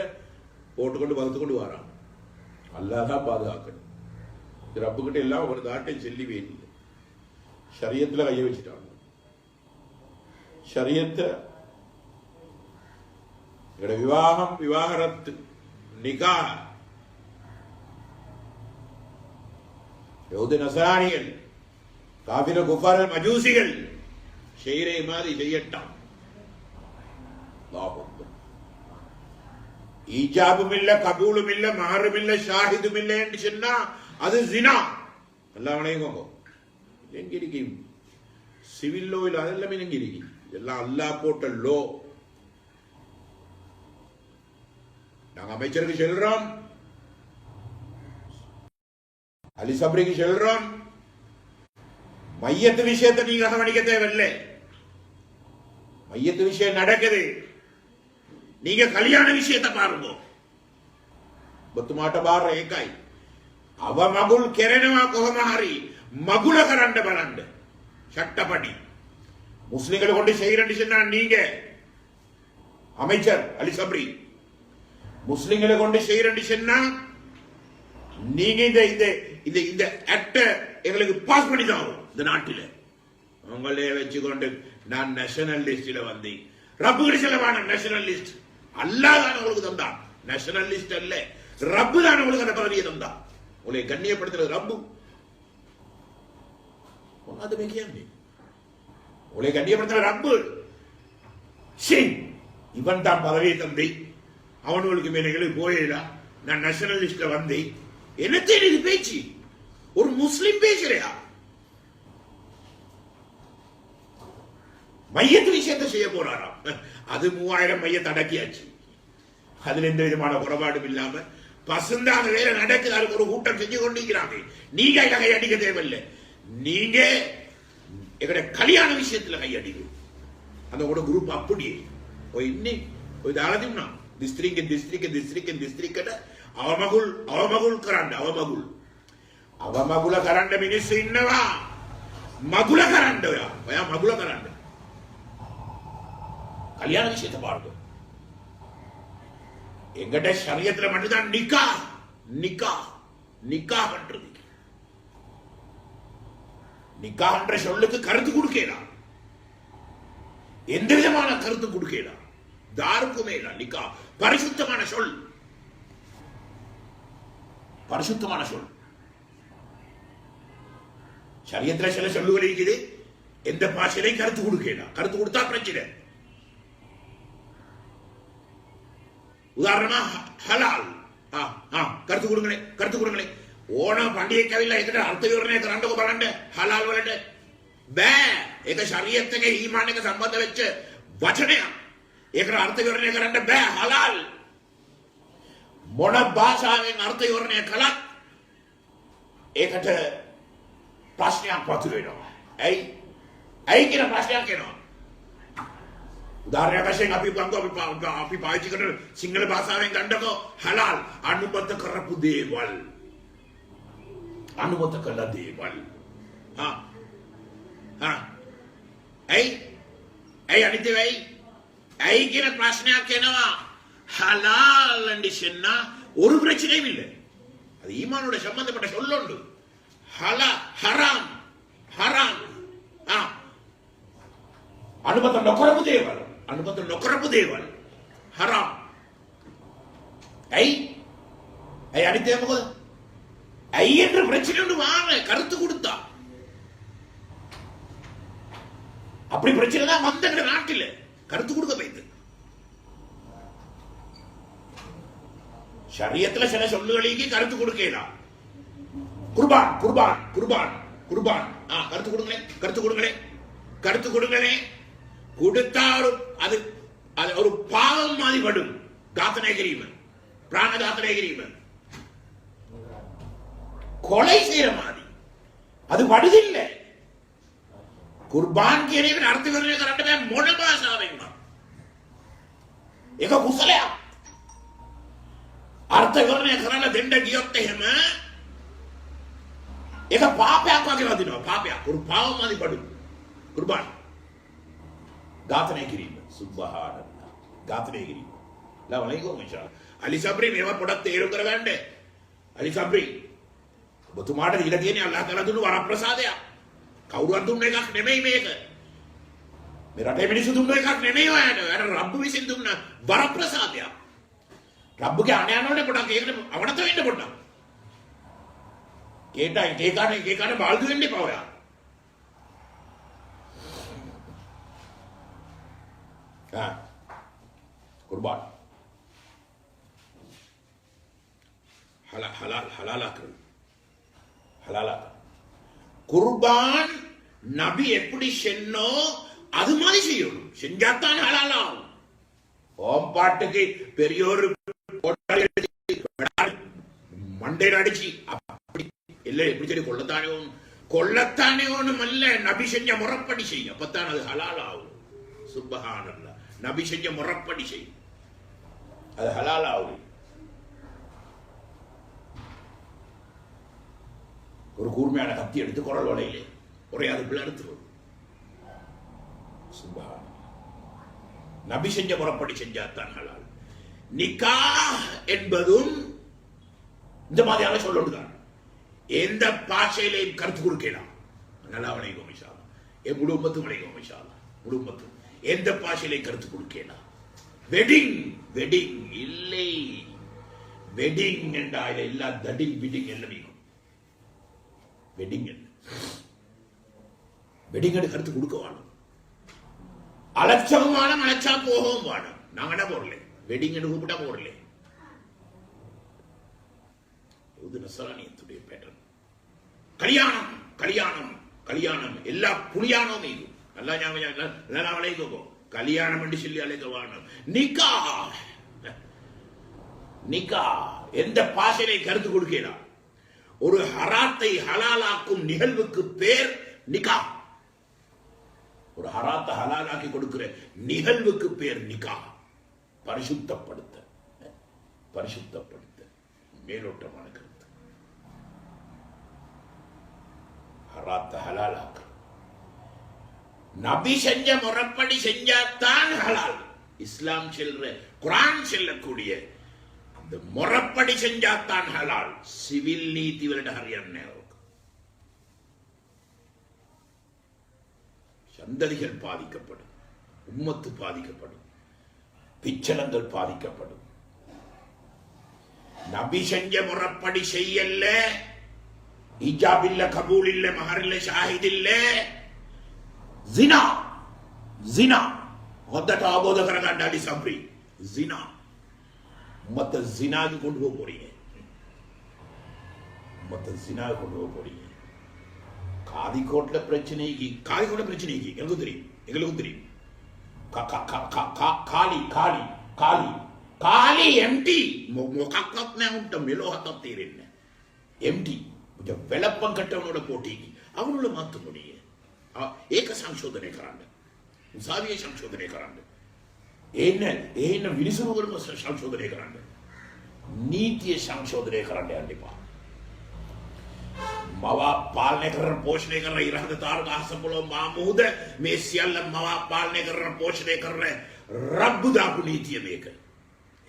போட்டுக்கொண்டு வளர்த்து கொண்டு வராங்க. அல்லாஹ் பாதுகாக்கணும். ரப்புக்கிட்ட எல்லாம் ஒரு தாட்டை செல்லி வேண்டிய ஷரியத்துல கைய வச்சுட்டாங்க. ශරීයත එකට විවාහම් විවාහරත් නිකාහ யஹூதி நசராணிகள் காபிர குஃபார் மஜூசிகள் செய்யறே மாதிரி செய்யட்டான். ஈஜாபும் இல்ல கபூலும் இல்ல மஹரும் இல்ல ஷாஹிதும் இல்ல என்று சொன்னா அது ஜினா. எல்லாம் வணங்குங்க. எங்க இருக்கு சிவில் லோ இல்ல அதெல்லாம் எங்க இருக்கு? எல்லாம் அல்லாஹ் போட்ட லோ. நாங்க அமைச்சருக்கு சொல்றோம், அலி சப்ரிக்கு சொல்றோம், மையத்து விஷயத்தை நீங்க கவனிக்க தேவையில்லை. மையத்து விஷயம் நடக்குது, நீங்க கல்யாண விஷயத்தை பாருங்க. බතුමාට බාර ඒකයි. අව මගුල් කෙරෙනවා කොහොම හරි මගුල කරන්න බලන්න. சட்டப்படி முஸ்லிம்களை கொண்டு செய்யறேன்னு சொன்னா நீங்க அமைச்சர் அலி சப்ரி முஸ்லிம்களை கொண்டு செய்யறேன்னு சொன்னா நீங்க இந்த இந்த இந்த இந்த ஆக்ட எங்களுக்கு பாஸ் பண்ணி தான் இந்த நாட்டில். உங்களே வச்சுக்கொண்டு நான் நேஷனல் லிஸ்ட்ல வந்தேன். ரப்பு செலவான நேஷனல் லிஸ்ட் அல்லாஹ் தான் உங்களுக்கு தந்தான். நேஷனல் லிஸ்ட் அல்ல, ரப்பு தான் உங்களுக்கு அந்த பதவியை தந்தான். உங்களை கண்ணியப்படுத்துறது ரப்பு. அது කියන්නේ உங்களை கண்ணியப்படுத்துற ரப்பு. இவன் தான் பதவியை தந்தை, அவனுக்கு மேலே போயிடா. நான் நேஷனல் லிஸ்ட்ல வந்தேன். என்ன தெரியுது பேச்சு? ஒரு முஸ்லிம் பேசுறியா? மையத்து விஷயத்தை செய்ய போறாராம். அது 3000 மையத்தை அடக்கியாச்சு. அதுல எந்த விதமான குறைபாடும் இல்லாம பசுந்தான வேலை நடக்குது. அதுக்கு ஒரு கூட்டம் செஞ்சு கொண்டிருக்கிறாங்க. நீங்க கை அடிக்க தேவையில்லை. நீங்க எங்கட கல்யாண விஷயத்துல கை அடிக்கும். அந்த கூட குரூப் அப்படியே දාලා දිස්ත්‍රික්කෙ අවමගුල් කරන්න අවමගුල කරන්න මිනිස්සු ඉන්නවා. මගුල කරන්න ඔයා මගුල කරන්න. கல்யாண விஷயத்தை பாருங்க. எங்கட ஷரியத்துல மட்டும்தான் நிக்கா நிக்கா நிக்கா பண்றது. நிக்கா என்ற சொல்லுக்கு கருத்து கொடுக்கலாம். எந்த விதமான கருத்து கொடுக்கலாம். தாருக்குமே நிக்கா பரிசுத்தமான சொல். பரிசுத்தமான சொல். ஷரியத்துல சில சொல்லுகள் இருக்குது. எந்த பாஷையிலையும் கருத்து கொடுக்கலாம். கருத்து கொடுத்தா பிரச்சனை. உதாரணமா ஹலால் கருத்து கொடுங்களே கருத்து கொடுங்களே. ඕන පණ්ඩියෙක් ඇවිල්ලා ඒකට අර්ථ විවරණය කරන්නකො බලන්න හලාල් වලට බෑ. ඒක ශරීයත් එක ඊමාන් එක සම්බන්ධ වෙච්ච වචනයක්. ඒකට අර්ථ විවරණය කරන්න බෑ හලාල්. මොන භාෂාවෙන් අර්ථ විවරණය කළත් ඒකට ප්‍රශ්නයක් වතුර වෙනවා. ඇයි කියන ප්‍රශ්නයක් එනවා. උදාහරණයක් වශයෙන් අපි පාවිච්චි කරන සිංහල භාෂාවෙන් ගන්නකො හලාල් අනුමත කරපු දේවල්. අනුමත කළ දේවල්. ඇයි අනිත් වෙයි ඇයි කියන ප්‍රශ්නයක් එනවා. ஹலால் என்று சொன்னா ஒரு பிரச்சனையும் இல்லை. அது ஈமானோட சம்பந்தப்பட்ட சொல்லொண்டு. ஹராம் ஹராம் අනුමත නොකරපු දේවල්. අනුමත නොකරපු දේවල් හරාම්. ඇයි අනිත් එක මොකද? ඇයි என்ற பிரச்சனை ஒன்று வாங்க கருத்து கொடுத்தா. அப்படி பிரச்சனை தான் வந்தங்கிற நாட்டில் கருத்து கொடுக்க போயிது. ஷரியத்துல சில சொல்லுகளுக்கு கருத்து கொடுக்கலாம். குர்பான் குர்பான் குர்பான் குர்பான் கருத்து கொடுங்களே கருத்து கொடுங்களே கருத்து கொடுங்களே. கொடுத்தா அது அது ஒரு பாவம் மாதிரி படும். காத்தனை கிரீமன் பிராண காத்தனை கிரீமன் கொலை செய்யற மாதிரி அது படுதில்லை. குர்பான் කියන අර්ථ විවරණය කරන්න බෑ මොන භාෂාවෙන්ම. ඒක කුසලයක්. අර්ථ විවරණය කරන්න දෙන්න ගියොත් එහෙම ඒක පාපයක් වගේ වදිනවා. පාපයක්. ஒரு பாவம் மாதிரி படும். குர்பான் ඝාතනය කිරීම සුබ්හානල්ලා ඝාතනය කිරීම. ලවලයිකෝ මචං අලි සබ්රි මේවා පොඩක් තේරුම් කරගන්න. අලි සබ්රි ඔබතුමාට දීලා තියෙන්නේ අල්ලාහ් තාලා දුන්නු වරප්‍රසාදයක්. කවුරුවත් දුන්න එකක් නෙමෙයි මේක. මේ රටේ මිනිස්සු දුන්න එකක් නෙමෙයි ඔයාට. ඔයාට රබ්බු විසින් දුන්න වරප්‍රසාදයක්. රබ්බුගේ අනයනෝනේ පොඩක් ඒකට අවනත වෙන්න පොඩක්. ඒකට බාල්දු වෙන්න එපා ඔයා. कुर्बान हलाला कुर्बान नबी एप्पड़ी சென்னோ அது மாதிரி செய்யணும். செஞ்சாத்தான் ஹலாலாகும். ஓம் பாட்டுக்கு பெரியோர் மண்டையில் அடிச்சு அப்படி இல்லை எப்படி சரி கொள்ளத்தானே ஒண்ணும் அல்ல. நபி செஞ்ச முறைப்படி செய்யும். அப்பத்தான் அது ஹலாலாகும். சுப்ஹானல்லாஹ். நபி செஞ்ச முறைப்படி செய்யும். அது ஹலாலாகும். ஒரு கூர்மையான கத்தி எடுத்து குரல் வலையிலே ஒரே அதுக்குள்ள எடுத்துருவோம். நபி செஞ்ச முறைப்படி செஞ்சாத்தான் ஹலால். நிக்கா என்பதும் இந்த மாதிரியான சொல்லணுதான். எந்த பாஷையிலையும் கருத்து கொடுக்கலாம். நல்லா வளைக்கும் இன்ஷா அல்லாஹ். என் முழு உம்மத்தும் வளைக்கும் இன்ஷா அல்லாஹ். முழு உம்மத்தும் எந்த பாஷையிலையும் கருத்து கொடுக்கலாம். வெட்டிங் வெட்டிங் இல்லை. வெட்டிங் என்றால் எல்லா தடிங் பிடிங் எல்லாம் வெட்டிங் வெட்டிங் கருத்து கொடுக்க வேணும். அலட்சம் வேணும். அலட்சா போகவும் வேணும். நாங்க என்ன போடல வெட்டிங் கூப்பிட்டா போடல. இது நஸ்ரானியத்துடைய பேட்டர்ன். கல்யாணம் கல்யாணம் கல்யாணம் எல்லா புனியானோம் இது. நல்லா ஞாபகம் அழைக்கோ கல்யாணம் என்று சொல்லி அழைக்க வேணும். நிக்கா நிக்கா எந்த பாஷையை கருத்து கொடுக்கலாம். ஒரு ஹராத்தை ஹலாலாக்கும் நிகழ்வுக்கு பேர் நிக்கா. ஒரு ஹராத்தை ஹலாலாக்கி கொடுக்கிற நிகழ்வுக்கு பேர் நிக்கா. பரிசுத்தப்படுத்த பரிசுத்தப்படுத்த மேலோட்டமான கருத்து. ஹராத்தை ஹலாலாக்க நபி செஞ்ச முறைப்படி செஞ்சாத்தான் ஹலால். இஸ்லாம் செல்ற குர்ஆன் செல்லக்கூடிய அந்த முறைப்படி செஞ்சாத்தான் ஹலால். சிவில் நீதி වලට හරියන්නේ නැහැ. சந்ததிகள் பாதிக்கப்படும். உம்மத்து பாதிக்கப்படும். பிச்சலங்கள் பாதிக்கப்படும். நபி செஞ்ச முறைப்படி செய்யல. இஜாப் இல்ல, கபூல் இல்ல, மஹர் இல்ல, ஷாஹித் இல்ல. ஜினா ஜினா හොඳට අවබෝධ කරගන්න අඩි සම්ප්‍රී ஜினா மத்த ஜினாக்கு கொண்டு போக போறீங்க. மத்த ஜினாக்கு கொண்டு போக போறீங்க. காதிக்கோட்ல பிரச்சனைக்கு எனக்கு தெரியும். எங்களுக்கும் தெரியும். කාලි කාලි කාලි කාලි empty මොකක්වත් නැහැ උන්ට මෙලොවහක් තේරෙන්නේ නැහැ. empty වෙලප්පම් කටවනෝட போட்டிக்கு அவங்கள மாத்த முடியும். ඒක සංශෝධනය කරන්න. උසාවියේ සංශෝධනය කරන්න. එන්න විනිසුරුවලම සංශෝධනය කරන්න. නීතිය සංශෝධනය කරන්න යන්න එපා. මවා පාලනය කරන පෝෂණය කරන ඉරහඳ තාරක අහසපොළොව මාමුහුද මේ සියල්ල මවා පාලනය කරන පෝෂණය කරන රබ්බු දාපු නීතිය මේක.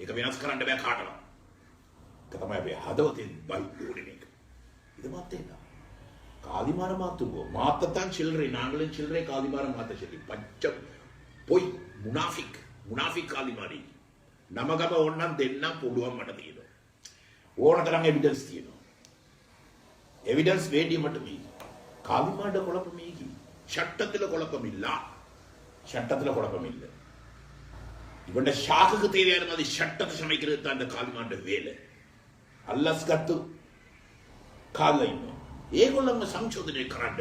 ඒක වෙනස් කරන්න බෑ කාටවත්. ඒක තමයි අපි හදවතින් බයින්නේ මේක. இது மாத்தேனா காதிமார மாத்துவோம். மாத்தத்தான் சில்லறை. நாங்களும் சில்லறை காதிமார மாத்த சொல்லி பச்சம் பொய் முனாஃபிக் காதிமாரி நமகම ඕන්නම් දෙන්න පුළුවන් මට තියෙනවා. ඕන තරම් එවිඩන්ස් තියෙනවා. எவிடன்ஸ் வேண்டிய மட்டுமே. காதிமாட குழப்பம் ஈகி. சட்டத்தில் குழப்பம் இல்ல. சட்டத்தில் குழப்பம் இல்லை. இவண்ட ஷாக்குக்கு தேவையான மாதிரி சட்டத்தை சமைக்கிறது தான் இந்த காதிமாண்ட வேலை. அல்லஸ்கத்து කාලා ඉන්නවා. ඒගොල්ලන්ම සංශෝධනය කරන්න.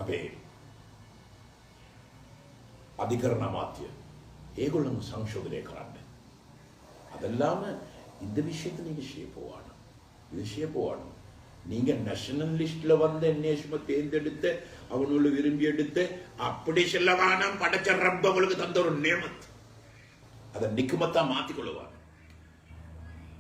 අපේ අධිකරණ අමාත්‍ය ඒගොල්ලන්ම සංශෝධනය කරන්න. அதெல்லாம இந்த விஷயத்தை நீங்க ஷேப்புவானும். இது ஷேப்புவானும். நீங்க நேஷனல் லிஸ்ட்ல வந்த நேஷம தேர்ந்தெடுத்த அவனோட விரும்பி எடுத்த அப்படி செல்லவானம் படைச்ச ரப்ப உங்களுக்கு தந்த ஒரு நேமத். அதை நிக்குமத்தா மாத்திக்கொள்ளுவான்.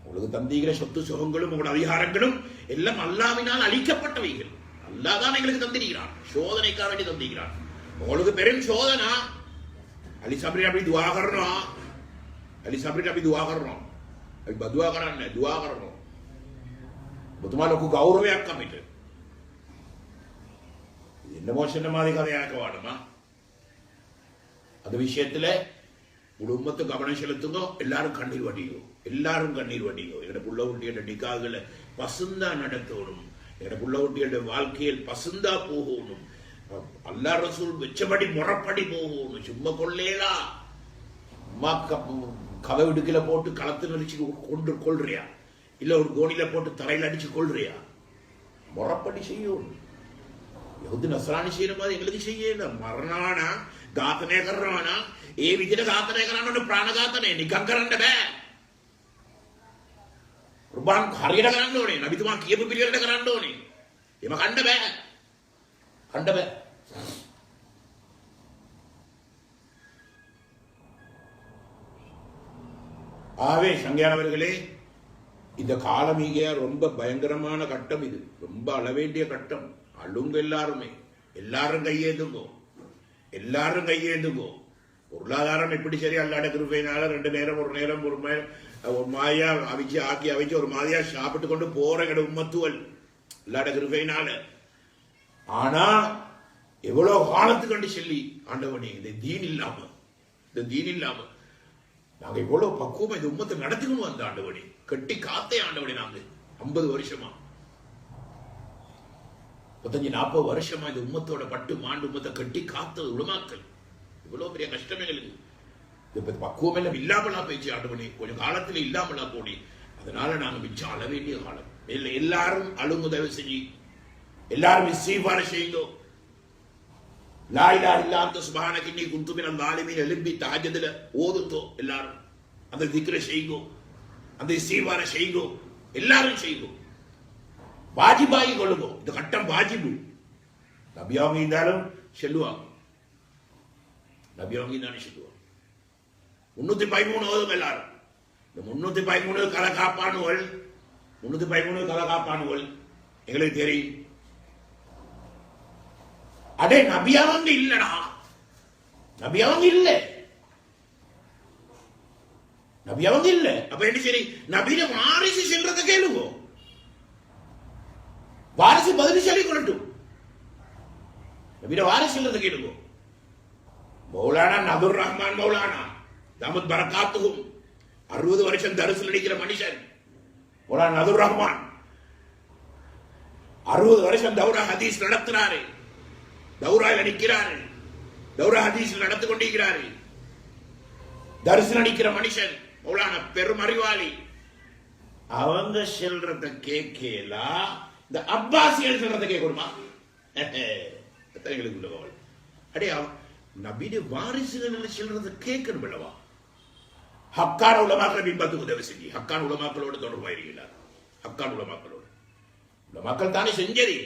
உங்களுக்கு தந்தீகிற சொத்து சுகங்களும் உங்களோட அதிகாரங்களும் எல்லாம் அல்லாஹ்வினால் அளிக்கப்பட்டவைகள். அல்லாஹ் தான் எங்களுக்கு தந்திருக்கிறான். சோதனைக்காக வேண்டி தந்திருக்கிறான். உங்களுக்கு பெரும் சோதனை. அலி சப்ரி அப்படி துஆ කරනවා. அலி சப்ரிට අපි දුවා කරනවා. අපි බදුවා කරන්නේ දුවා කරනවා. ඔබතුමා ලොකු ගෞරවයක් අපිට. என்னமோ சின்ன மாதிரி கதையாக்க வாடுமா அந்த விஷயத்துல குடும்பத்தை கவனம் செலுத்துங்க. எல்லாரும் கண்ணீர் வடியும், எல்லாரும் கண்ணீர் வடியும். எங்க புள்ள குட்டியோட நிக்காதுல பசுந்தா நடத்தணும், எங்க புள்ள குட்டியோட வாழ்க்கையில் பசுந்தா போகணும். அல்லாஹ் ரசூல் வெச்சபடி முறப்படி போகணும். சும்மா கொள்ளேலா அம்மா கதை விடுக்கல போட்டு களத்து நடிச்சு கொண்டு கொள்றியா, இல்ல ஒரு கோணில போட்டு தரையில் அடிச்சு கொள்றியா? முறப்படி செய்யணும். යහුදු නසරානි செய்யற மாதிரி எங்களுக்கு செய்யல. මරණානා ඝාතනය කරනවා ඒ විදිහට ඝාතනය කරන්න ඕනේ. ප්‍රාණඝාතනය නිකන් කරන්න බෑ. කුර්බාන් හරියට කරන්න ඕනේ. නබිතුමා කියපු පිළිවෙලට කරන්න ඕනේ. එහෙම කන්න බෑ. කන්න බෑ. ஆவே சங்கையானவர்களே, இந்த காலமிக ரொம்ப பயங்கரமான கட்டம். இது ரொம்ப அளவேண்டிய கட்டம். அழுங்க எல்லாருமே, எல்லாரும் கையேந்துங்கோ, எல்லாரும் கையேந்துங்கோ. பொருளாதாரம் எப்படி சரி அல்லாட கிருபையினால 2 நேரம் ஒரு மாதிரியா அவிச்சு ஆக்கி அவிச்சு ஒரு மாதிரியா சாப்பிட்டு கொண்டு போற கிட உம்மத்துவல் அல்லாட கிருபையினால. ஆனா எவ்வளவு காலத்துக்கு கண்டு சொல்லி ஆண்டவனே இந்த தீன் இல்லாம நாங்க எவ்வளவு பக்குவமா இந்த உம்மத்தை நடத்திக்கணும். அந்த ஆண்டவனே கட்டி காத்தே ஆண்டவனே நாங்க 50 வருஷமா 35-40 வருஷமா இந்த உம்மத்தோட பட்டு மாண்டு உம்மத்தை கட்டி காத்த உலமாக்கள். இவ்வளவு பெரிய கஷ்டம் எங்களுக்கு. பக்குவம் எல்லாம் இல்லாமலா போயிடுச்சு ஆண்டவனே, கொஞ்சம் காலத்துல இல்லாமலா போனி. அதனால நாங்க மிச்சம் அள வேண்டிய காலம். எல்லாரும் அழுங்க தயவு செஞ்சு, எல்லாரும் இஸ்திக்பார் செய்யுங்க. லா இலாஹ இல்லா அன்த சுப்ஹானக இன்னி குன்து மினல் ஸாலிமீன் எழும்பி தஹஜ்ஜுதுல ஓதுங்கோ. எல்லாரும் அந்த திக்ர செய்யுங்க, அந்த இஸ்திக்பார செய்யுங்க, எல்லாரும் செய்யுங்க. வாஜிபாகி கொள்ளுங்க. இந்த கட்டம் வாஜிபு. நபியாவும் இருந்தாலும் செல்லுவாங்க, நபியாவும் இருந்தாலும் செல்லுவாங்க. 313 ஓதும் எல்லாரும். இந்த 313 கலகாப்பானுவல், 313 கலகாப்பானுவல் எங்களுக்கு தெரியும். அடே நபியாவங்க இல்லடா, நபியாவங்க இல்ல, நபியாவங்க இல்ல. அப்ப என்ன சரி, நபியில வாரிசு செல்றத கேளுங்க, வாரிசு பதிலுசாலி கொள்ளட்டும். நபியில வாரிசு செல்றத கேளுங்க. மௌலானா நதுர் ரஹ்மான் மௌலானா தாமத் பரகாத்துஹும் 60 வருஷம் தரிசு நடிக்கிற மனுஷன் மௌலானா நதுர் ரஹ்மான் 60 வருஷம் தௌரா ஹதீஸ் நடத்துறாரு. தௌராயில் நிற்கிறாரு, தௌரா ஹதீஸில் நடந்து கொண்டிருக்கிறாரு. தரிசனம் அடிக்கிற மனுஷன் மௌலானா பெரும் அறிவாளி. அவங்க செல்றத கேட்கலா, இந்த அப்பாசியல் சொல்றத கேட்கணுமா? எங்களுக்கு உள்ள கவலை. அடே நபியுடைய வாரிசுகள் செல்றத கேட்கணும் அல்லவா? ஹக்கான உலமாக்களை பின்பற்ற உதவி செஞ்சு, ஹக்கான உலமாக்களோட தொடர்பாயிருக்கிறார். ஹக்கான உலமாக்களோட உலமாக்கள் தானே செஞ்சது.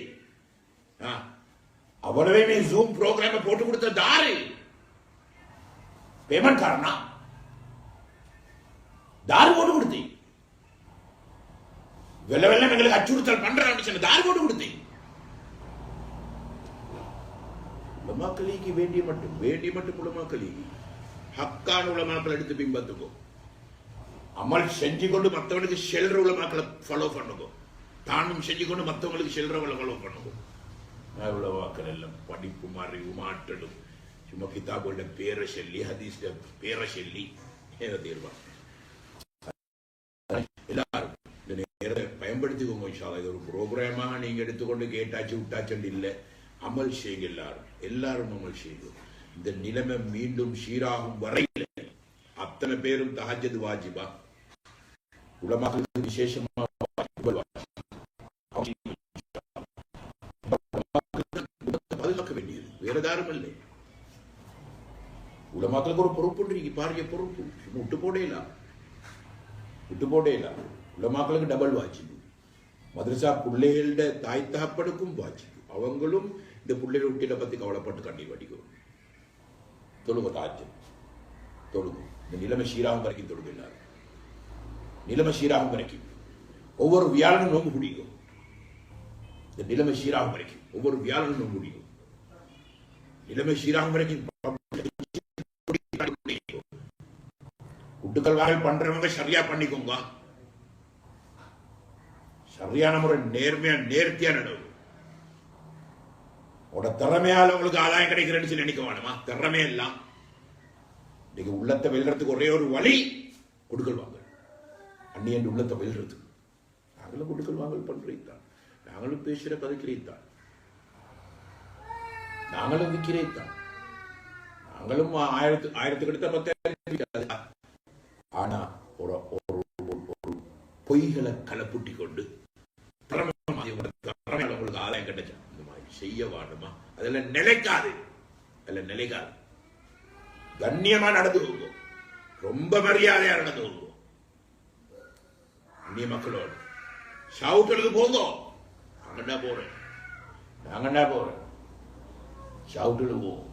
அவ்வளவே ஜூம் ப்ரோக்ராம் போட்டு கொடுத்த தாரு பேமெண்ட் காரணா தாரு போட்டு கொடுத்தி. வெள்ள வெள்ளம் எங்களுக்கு அச்சுறுத்தல் பண்றான்னு தாரு போட்டு கொடுத்தி. உலமாக்களுக்கு வேண்டிய மட்டும் உலமாக்களுக்கு ஹக்கான உலமாக்கள் எடுத்து பின்பற்றுங்கோ. அமல் செஞ்சு கொண்டு மற்றவனுக்கு செல்ற உலமாக்களை ஃபாலோ பண்ணுங்க. தானும் செஞ்சு கொண்டு மற்றவங்களுக்கு செல்றவங்களை ஃபாலோ பண்ணுங்க. உலமாக்கள் எல்லாம் படிப்பும் அறிவும் ஆற்றலும் சும்மா கிதாபோட பேரை சொல்லி ஹதீஸ் பேரை சொல்லி தீர்வா. எல்லாரும் இந்த நேரத்தை பயன்படுத்திக்கோங்க. இது ஒரு ப்ரோக்ராமாக நீங்க எடுத்துக்கொண்டு கேட்டாச்சு விட்டாச்சு இல்லை. அமல் செய்யுங்க, எல்லாரும் அமல் செய்யும். இந்த நிலைமை மீண்டும் சீராகும் வரையில் அத்தனை பேரும் தஹஜ்ஜுத் வாஜிபா, உலமாக்களுக்கு விசேஷமா பாதுகாக்க வேண்டியது வேற யாரும் இல்லை. உலமாக்களுக்கு ஒரு பொறுப்பு பாரிய பொறுப்பு. விட்டு போடலாம். உலமாக்களுக்கு டபுள் வாஜிபு. மதரசா பிள்ளைகளோட தாய் தகப்பனுக்கும் வாஜிபு. அவங்களும் இந்த பிள்ளைகளை விட்டில பத்தி கவலைப்பட்டு கண்ணீர் வடிக்கும். தொழுக தாஜ்ஜுத் தொழுக. இந்த நிலைமை சீராகும் வரைக்கும் தொழுக. எல்லாரும் நிலைமை சீராகும் வரைக்கும் ஒவ்வொரு வியாழனும் நோம்பு பிடிக்கும். இந்த நிலைமை சீராகும் வரைக்கும் ஒவ்வொரு வியாழனும் நோம்பு பிடிக்கும். நிலைமை சீராகும் வரைக்கும் குட்டுக்கள் வாங்கல் பண்றவங்க சரியா பண்ணிக்கோங்க. சரியான முறை நேர்மையா நேர்த்தியா நடக்கும். உட திறமையால உங்களுக்கு ஆதாயம் கிடைக்கிறேன்னு சொல்லி நினைக்க வேணுமா? திறமை எல்லாம் இன்னைக்கு உள்ளத்தை வெல்றதுக்கு ஒரே ஒரு வழி கொடுக்கல் வாங்கல். அந்நியன் உள்ளத்தை வெல்றதுக்கு நாங்களும் கொடுக்கல் வாங்கல் பண்றீத்தான், நாங்களும் பேசுற கதைக்கிறீத்தான், நாங்களும் விற்கிறீத்தான், நாங்களும் ஆயிரத்துக்கு எடுத்த 10,000. ஆனா ஒரு பொய்களை கலப்புட்டி கொண்டு உங்களுக்கு ஆதாயம் கிடைச்சா இந்த மாதிரி செய்ய வேண்டுமா? அதெல்லாம் நிலைக்காது, அதெல்லாம் நிலைக்காது. கண்ணியமா நடந்து போகும், ரொம்ப மரியாதையா நடந்து போகும். அந்நிய மக்களோடு ஷவுட்டுக்கு போங்க. நாங்கண்டா போறேன், நாங்கண்டா போறேன், ஷவுட்டுக்கு போவோம்.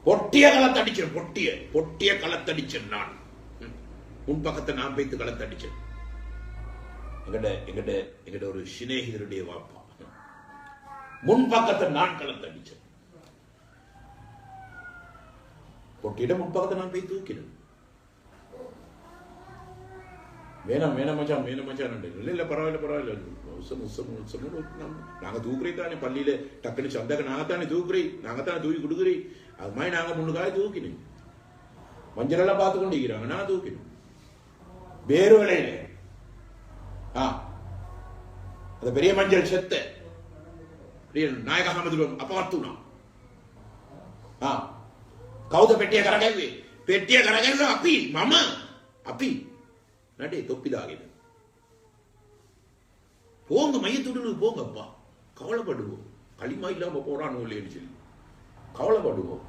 பொட்டிய களத்தடிச்சேன், பொட்டிய களத்தடிச்சேன். நான் முன்பக்கத்தை நான் வைத்து களத்தடிச்சேன். எங்கிட்ட ஒரு சிநேகிதருடைய வாப்பா முன்பக்கத்தை நான் களத்தடிச்சேன். பொட்டியிட முன்பக்கத்தை நான் போய் தூக்கினேன். வேணாம் மச்சான் இல்ல பரவாயில்ல நாங்க தூக்குறே தானே பள்ளியில டக்குனு சந்தாக நாங்க தானே தூக்குறே, நாங்க தானே தூக்கி கொடுக்குறே. அது மாதிரி நாங்க முன்னுக்காக தூக்கினேன். மஞ்சள் எல்லாம் பார்த்து கொண்டிருக்கிறாங்க, நான் தூக்கினேன் வேறு வேலையில. அந்த பெரிய மஞ்சள் செத்த நாயக அகமது அப்பாத்துனா කවුද පෙට්ටිය කරගැව්වේ? පෙට්ටිය කරගැව්වා අපි මම අපි නඩේ தொப்பி දාගෙන போங்க மையத்துடனு போங்கப்பா, கவலைப்படுவோம். களிமா இல்லாம போறானோ இல்லைன்னு சொல்லி கவலைப்படுவோம்.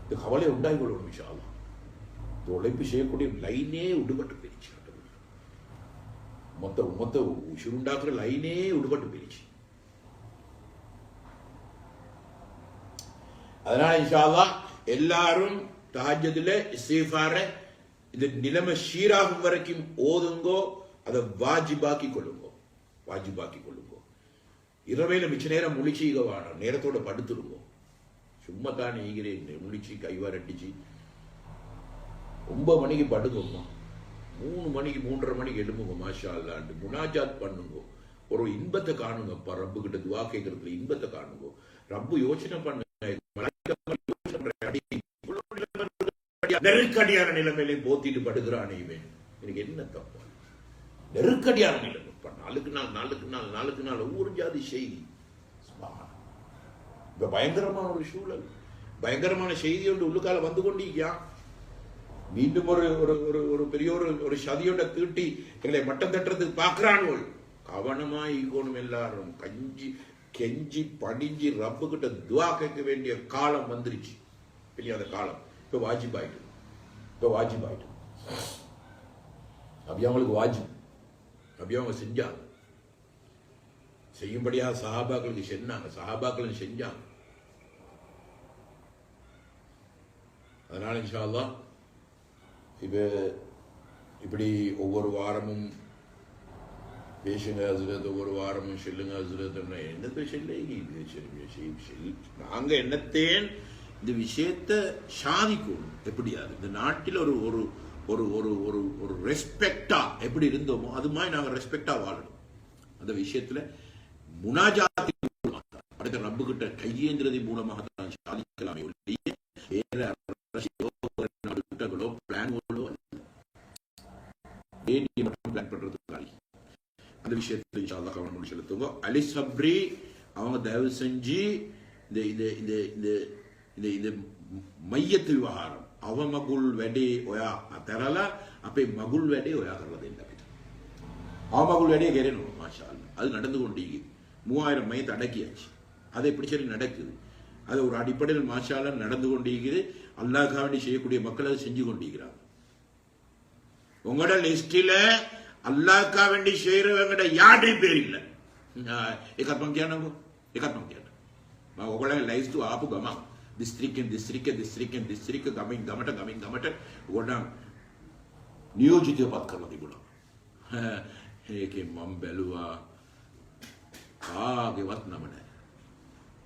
இந்த கவலை உண்டாகிக்கொள்ளும் இன்ஷா அல்லாஹ். இந்த உழைப்பு செய்யக்கூடிய லைனே விடுபட்டு போயிடுச்சு. மொத்த உசுருண்டாக்குற லைனே விடுபட்டு போயிடுச்சு. அதனால இன்ஷா அல்லாஹ் எல்லாரும் தஹஜ்ஜுதுல இஸ்திக்ஃபார இந்த நிலைமை சீராகும் வரைக்கும் ஓதுங்கோ, அதை வாஜிபாக்கி கொள்ளுங்கோ. இரவையில மிச்ச நேரம் முழிச்சிக்க வேணும், நேரத்தோட படுத்துருங்கோ. சும்மா தான் ஈகிறேன் முழிச்சு கைவார் அடிச்சு 9 மணிக்கு படுங்கம்மா, 3 மணிக்கு 3:30 மணிக்கு எழும்புங்க. மாஷா அல்லாஹ் முனாஜாத் பண்ணுங்க, ஒரு இன்பத்தை காணுங்கப்பா. ரப்பு கிட்ட துவா கேட்கறதுல இன்பத்தை காணுங்க. ரப்பு யோசனை பண்ண நெருக்கடியான நிலைமையிலே போத்திட்டு படுகிறானே இவன், எனக்கு என்ன தப்பா? நெருக்கடியான நிலைமை நாளுக்கு நாள் ஒவ்வொரு ஜாதி செய்தி. இப்ப பயங்கரமான ஒரு சூழல், பயங்கரமான செய்தி ஒன்று உள்ளுக்கால வந்து கொண்டிருக்கியா. மீண்டும் ஒரு பெரிய ஒரு சதியோட தீட்டி எங்களை மட்டம் தட்டுறதுக்கு பார்க்கிறான்கள். கவனமா ஈகோணும். எல்லாரும் கெஞ்சி பணிஞ்சு ரப்பு கிட்ட துவா கேட்க வேண்டிய காலம் வந்துருச்சு. இல்லையா? அந்த காலம் இப்ப வாஜிபாயிட்டு அப்படி அவங்களுக்கு வாஜிப், அப்படி அவங்க செஞ்சாங்க. செய்யும்படியா சஹாபாக்களுக்கு சஹாபாக்களும் செஞ்சாங்க. அதனால இன்ஷா அல்லாஹ் இப்படி ஒவ்வொரு வாரமும் பேசுங்க ஹஸ்ரத், ஒவ்வொரு வாரமும் சொல்லுங்க ஹஸ்ரத். என்னத்தை சொல்ல நாங்க என்னத்தேன் இந்த விஷயத்தை சாதிக்கணும். எப்படியாது இந்த நாட்டில் ஒரு ஒரு ஒரு ஒரு ஒரு ஒரு ரெஸ்பெக்டா எப்படி இருந்தோமோ அது மாதிரி நாங்க ரெஸ்பெக்டா வாழணும். அந்த விஷயத்துல முனாஜாத்தி அடுத்த ரப்பு கிட்ட கையேந்திரதி மூலமாக தான் சாதிக்கலாமே ஒழிய வேற பிளான்களோ பிளான் பண்றது அந்த விஷயத்துல இன்ஷா அல்லாஹ் கவனம் செலுத்துங்க. அலி சப்ரி அவங்க தயவு செஞ்சு இந்த மையத்து விவகாரம் அவ மகுல் වැඩේ ඔයා අතරලා අපේ மகுல் වැඩේ ඔයා කරලා දෙන්න අපිට. அவ மகுல் වැඩේ කෙරෙනවා மாஷா அல்லாஹ். அது நடந்து கொண்டிருக்குது. 3000 மையத்தை அடக்கியாச்சு. அது எப்படி சரி நடக்குது. அது ஒரு அடிப்படையில் மாஷா அல்லாஹ் நடந்து கொண்டிருக்குது. அல்லாஹ்க்காக வேண்டி செய்யக்கூடிய மக்கள் அதை செஞ்சு கொண்டிருக்கிறாங்க. உங்களோட லிஸ்டில அல்லாஹ்க்காக வேண்டி செய்யறவங்கட யாரையும் பேர் இல்லை. එකක් මම කියන්නකෝ. ඔයගොල්ලන්ගේ ලයිස්තු ආපු ගමන් දිස්ත්‍රික්ක ගමට ගොඩක් නියෝජිතයපත් කරලා තිබුණා. ඒකේ මම බැලුවා කාගේවත් නම නැහැ.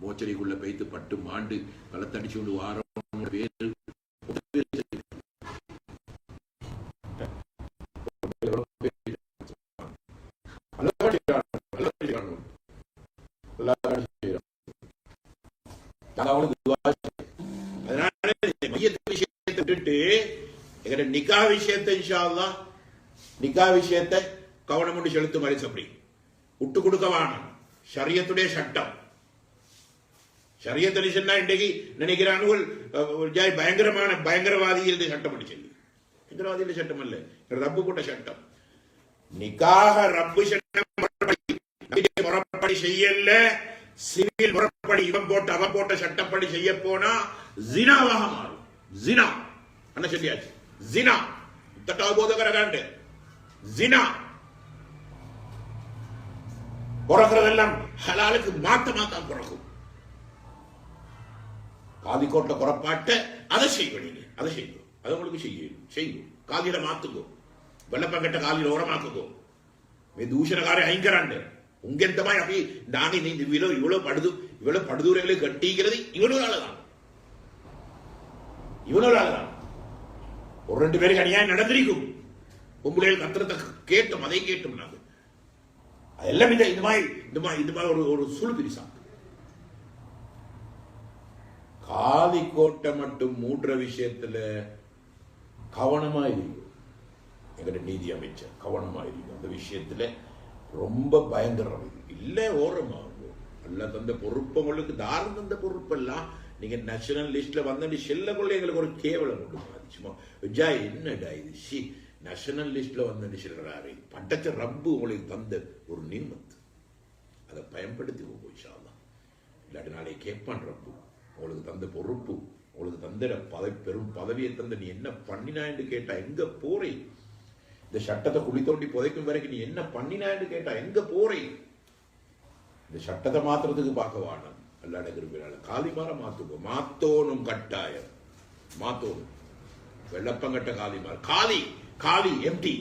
මෝචරිකුள்ள பெய்து பட்டு மாண்டு களத்தடிச்சு கொண்டு வாரம் பேர் அதனால மையத்து விஷயத்தை விட்டுட்டு எங்க நிக்கா விஷயத்தை இன்ஷா அல்லாஹ் நிக்கா விஷயத்தை கவனம் கொண்டு செலுத்துமாறு அப்படி விட்டு கொடுக்கவான ஷரியத்துடைய சட்டம். ஷரியத் சொன்னா இன்றைக்கு நினைக்கிறானுகள் பயங்கரமான பயங்கரவாதிகள் சட்டம் பண்ணி சொல்லி. பயங்கரவாதிகள் சட்டம் அல்ல, ரப்பு போட்ட சட்டம். நிக்காக ரப்பு சட்டம் முறைப்படி செய்யல, சிவில் முறைப்படி இவன் போட்ட அவன் போட்ட சட்டப்படி செய்ய போனா ஜினாவாக மாறும். ஜினா என்ன சொல்லியாச்சு, ஜினா தட்டாவ போதகரகாண்டு ஜினா பிறக்கிறதெல்லாம் ஹலாலுக்கு மாத்தமாத்தான் பிறக்கும். காதிக்கோட்டை குறப்பாட்ட அதை செய்வீங்க, அதை செய்யும், அதை உங்களுக்கு செய்யும். காதியில மாத்துக்கோ, வெள்ளப்பங்கட்ட காலியில் ஓரமாக்குக்கோ. தூஷணக்காரை ஐங்கராண்டு உங்க எந்த மாதிரி அப்படி நாங்க இவ்வளவு படுதூரைகளை கட்டிக்கிறது இவனோராலதான். ஒரு 2 பேருக்கு அநியாயம் நடந்திருக்கும். பொம்பளைகள் கத்திரத்தை கேட்டோம், அதை கேட்டோம். நாங்க அதெல்லாம் இந்த மாதிரி ஒரு சுழு பிரிசா. காதி கோட்டை மட்டும் மூடுற விஷயத்துல கவனமா இருக்கு. எங்க நீதி அமைச்சர் கவனமா இருக்கு. அந்த விஷயத்துல ரொம்ப பயங்கரம். இல்ல ஓரமா அல்ல தந்த பொறுப்பவங்களுக்கு தாரம் தந்த பொறுப்பெல்லாம் நீங்க நேஷனல் லிஸ்ட்ல வந்து செல்ல கொள்ள எங்களுக்கு ஒரு கேவலம் உண்டு. சும்மா என்னடா இது நேஷனல் லிஸ்ட்ல வந்து சொல்றாரு. பட்டச்ச ரப்பு உங்களுக்கு தந்த ஒரு நிம்மத், அதை பயன்படுத்தி இன்ஷா அல்லாஹ். இல்லாட்டி நாளை கேட்பான் ரப்பு உங்களுக்கு தந்த பொறுப்பு, உங்களுக்கு தந்த பெரும் பதவியை தந்த நீ என்ன பண்ணினான்னு கேட்டா எங்க போறே? இந்த சட்டத்தை குழி தோண்டி புதைக்கும் வரைக்கும் நீ என்ன பண்ணினான்னு கேட்டா எங்க போறே? இந்த சட்டத்தை மாத்துறதுக்கு பார்க்க வானம் அல்லாட கிருபையால காலிமார மாத்துக்கோ. மாத்தோனும் கட்டாயம் மாத்தோனும். வெள்ளப்பங்கட்ட காலிமார காலி எம்டி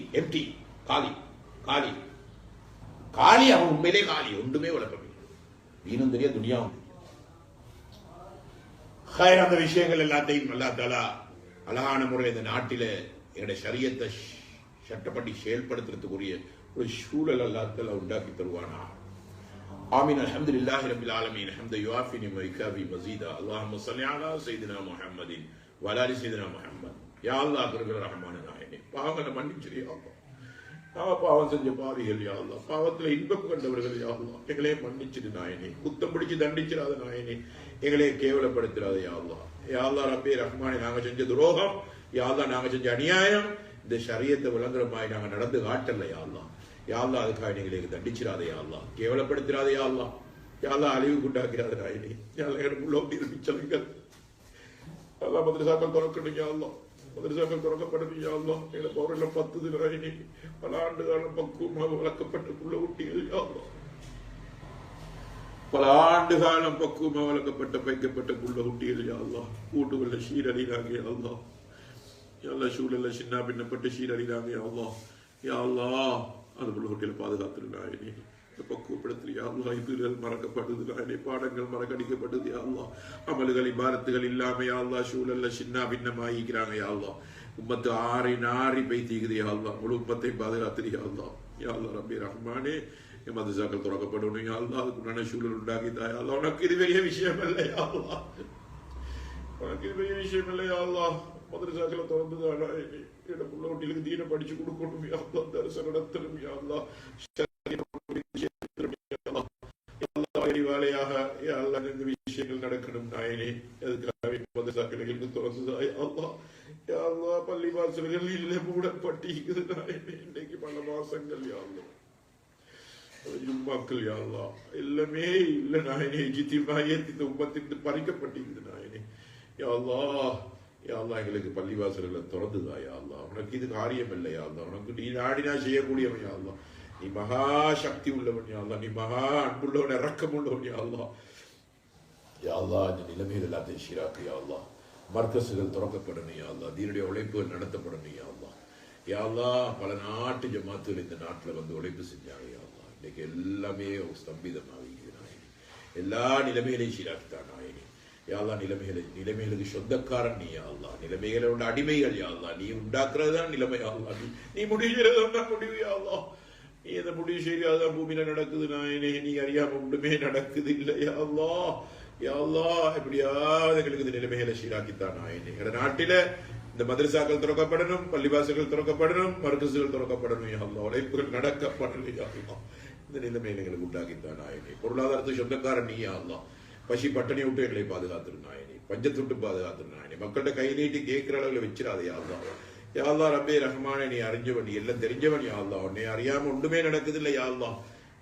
காலி அவன் உண்மையிலே காலி, ஒன்றுமே விளக்கம். நீனும் தெரியா, துணியாவும் தெரியும். அந்த விஷயங்கள் எல்லாத்தையும் அல்லா தஆலா அழகான முறை இந்த நாட்டில எங்களுடைய ஷரியத்தை சட்டப்படி செயல்படுத்துறதுக்குரிய ஒரு சூழல் அல்லாஹ் தஆலா உண்டாக்கி தருவானா. ஆமீன். அல்ஹம்துலில்லாஹி ரப்பில் ஆலமீன். ஹம்த யுஆஃபி வயுகாஃபி மஸீதா. அல்லாஹும்ம ஸல்லி அலா சய்யிதினா முஹம்மதின் வ அலா சய்யிதினா முஹம்மத். யா அல்லாஹ் கிருபையுள்ள ரஹ்மானே நாயனே, பாவங்களை மன்னிச்சிரு யா அல்லாஹ். நான் பாவம் செஞ்ச பாவிகள் யா அல்லாஹ், பாவத்துல இன்பம் கண்டவர்கள் யா அல்லாஹ், எங்களே மன்னிச்சிடு நாயனே. குத்தம் பிடிச்சு தண்டிச்சிடாத நாயனே, எங்களே கேவலப்படுத்திடாத யா அல்லாஹ். யா அல்லாஹ் ரப்பே ரஹ்மானே, நாங்க செஞ்ச துரோகம் யா அல்லாஹ், நாங்க செஞ்ச அநியாயம் இந்த ஷரியத்தை விளங்குற மாதிரி நாங்க நடந்து காட்டல யா அல்லாஹ். யா அல்லாஹ் அதுக்காக எங்களுக்கு தண்டிச்சிடாத யா அல்லாஹ், கேவலப்படுத்திடாத யா அல்லாஹ். யா அல்லாஹ் அழிவுக்கு உண்டாக்கிறாத நாயனே. யா அல்லாஹ் எனக்குள்ள இருப்பிச்சலுங்கள் அல்லாஹ். மதரசாக்கள் திறக்கணும் யா அல்லாஹ், மதரசாக்கள் திறக்கப்படணும் யா அல்லாஹ். எங்களை பௌரில் 10 நாயனே, பல ஆண்டு காலம் பக்குவமாக வளர்க்கப்பட்ட புள்ள ஊட்டிகள் யா அல்லாஹ், பல ஆண்டு காலம் பக்குவமாக வளர்க்கப்பட்ட பைக்கப்பட்ட புள்ள ஊட்டிகள் யா அல்லாஹ். கூட்டுகளில் சீரழிறாங்க யா அல்லாஹ். யா அல்லாஹ் சூழல்ல சின்ன பின்னப்பட்டு சீரழிறாங்க யா அல்லாஹ். யா அல்லாஹ் அது புள்ள ஊட்டியில் பாதுகாத்துரு நாயனே. பக்குவப்படுத்து யா அல்லாஹ். இதுகள் மறக்கப்படுது நாயனே, பாடங்கள் மறக்கடிக்கப்படுது யா அல்லாஹ். அமல்கள் இபாரத்துகள் இல்லாம யா அல்லாஹ் சூழல்ல சின்ன பின்னமாகிக்கிறாங்க யா அல்லாஹ். உம்மத்து ஆறி நாரி பெய்திக்குது யா அல்லாஹ். முழு உம்மத்தை பாதுகாத்துரு யா அல்லாஹ். யா அல்லாஹ் ரப்பி ரஹ்மானே, மதரசாக்கள் திறக்கப்படணும் யா அல்லாஹ். அதுக்குண்டான சூழல் உண்டாக்கிதா யா அல்லாஹ். உனக்கு இது பெரிய விஷயம் இல்லை யா அல்லாஹ், உனக்கு இது பெரிய விஷயம் இல்லை யா அல்லாஹ். மதரசாக்களை திறந்துதான் நாயனே, என்னோட புள்ள ஊட்டிகளுக்கு தீன படிச்சு கொடுக்கணும் யா அல்லாஹ். தரிசனம் நடத்தணும் யா அல்லாஹ். வேலையாக யா அல்லாஹ் இந்த விஷயங்கள் நடக்கணும் நாயனே. அதுக்காக மதரசாக்களுக்கு திறந்துதா யா அல்லாஹ். யா அல்லாஹ் பள்ளி வாசல்கள் இல்லை, மூடப்பட்டிருக்குது நாயனே. இன்னைக்கு பல மாசங்கள் யா அல்லாஹ். ஜும்மாக்கள் யா அல்லாஹ் எல்லாமே இல்லை நாயனே. ஜித்திமாயத் இந்த உம்மத்திலிருந்து பறிக்கப்பட்டிருக்குது நாயனே. யா அல்லாஹ், யா அல்லாஹ் எங்களுக்கு பள்ளிவாசல்களை திறந்துதா யா அல்லாஹ். உனக்கு இது காரியம் இல்லை யா அல்லாஹ். உனக்கு நீ நாடினா செய்யக்கூடியவன் யா அல்லாஹ். நீ மகா சக்தி உள்ளவன் யா அல்லாஹ். நீ மகா அன்புள்ளவன், இரக்கம் உள்ளவன் யா அல்லாஹ். யா அல்லாஹ் இந்த நிலைமைகள் எல்லாத்தையும் சீராக்கு யா அல்லாஹ். மர்கசுகள் திறக்கப்படணும் யா அல்லாஹ். தீனுடைய உழைப்புகள் நடத்தப்படணும் யா அல்லாஹ். யா அல்லாஹ் பல நாட்டு ஜமாத்துகள் இந்த நாட்டில் வந்து உழைப்பு செஞ்சாங்க யா அல்லாஹ். இன்னைக்கு எல்லாமே ஸ்தம்பிதமாகிது நாயனே. எல்லா நிலைமைகளையும் சீராக்கித்தான் நாயனே. யா அல்லாஹ் நிலைமைகளுக்கு சொந்தக்காரன் நீ யா அல்லாஹ். நிலைமைகளோட அடிமைகள் யா அல்லாஹ். நீ உண்டாக்குறதுதான் நிலைமை யா அல்லாஹ். நீ முடிகிறதான் முடிவு யா அல்லாஹ். நீ எதை முடிவு செய்யாதான் பூமியில நடக்குது நாயனே. நீ அறியாம ஒன்றுமே நடக்குது இல்லை யா அல்லாஹ். யா அல்லாஹ் எப்படியாவது எங்களுக்கு இந்த நிலைமைகளை சீராக்கித்தான் நாயனே. எங்க நாட்டில இந்த மதரசாக்கள் திறக்கப்படணும், பள்ளிவாசல்கள் திறக்கப்படணும், மர்கசுகள் திறக்கப்படணும். யா அல்லாஹ் உழைப்புகள் நடக்கப்படணும். யா அல்லாஹ் இந்த நிலைமையை எங்களுக்கு உண்டாக்கித்தான் நாயனே. பொருளாதாரத்துக்கு சொந்தக்காரன் நீ யா அல்லாஹ். பசி பட்டணி விட்டு எங்களை பாதுகாத்துரு நாயனே, பஞ்சத்துட்டு பாதுகாத்துரு நாயனே. மக்கள்கிட்ட கை நீட்டி கேட்கிற அளவுல வச்சிடாதே யா அல்லாஹ். யா அல்லாஹ் ரப்பே ரஹ்மானே, நீ அறிஞ்சவன், நீ எல்லாம் தெரிஞ்சவன் யா அல்லாஹ். உன்னை அறியாம ஒன்றுமே நடக்குது இல்லை யா அல்லாஹ்.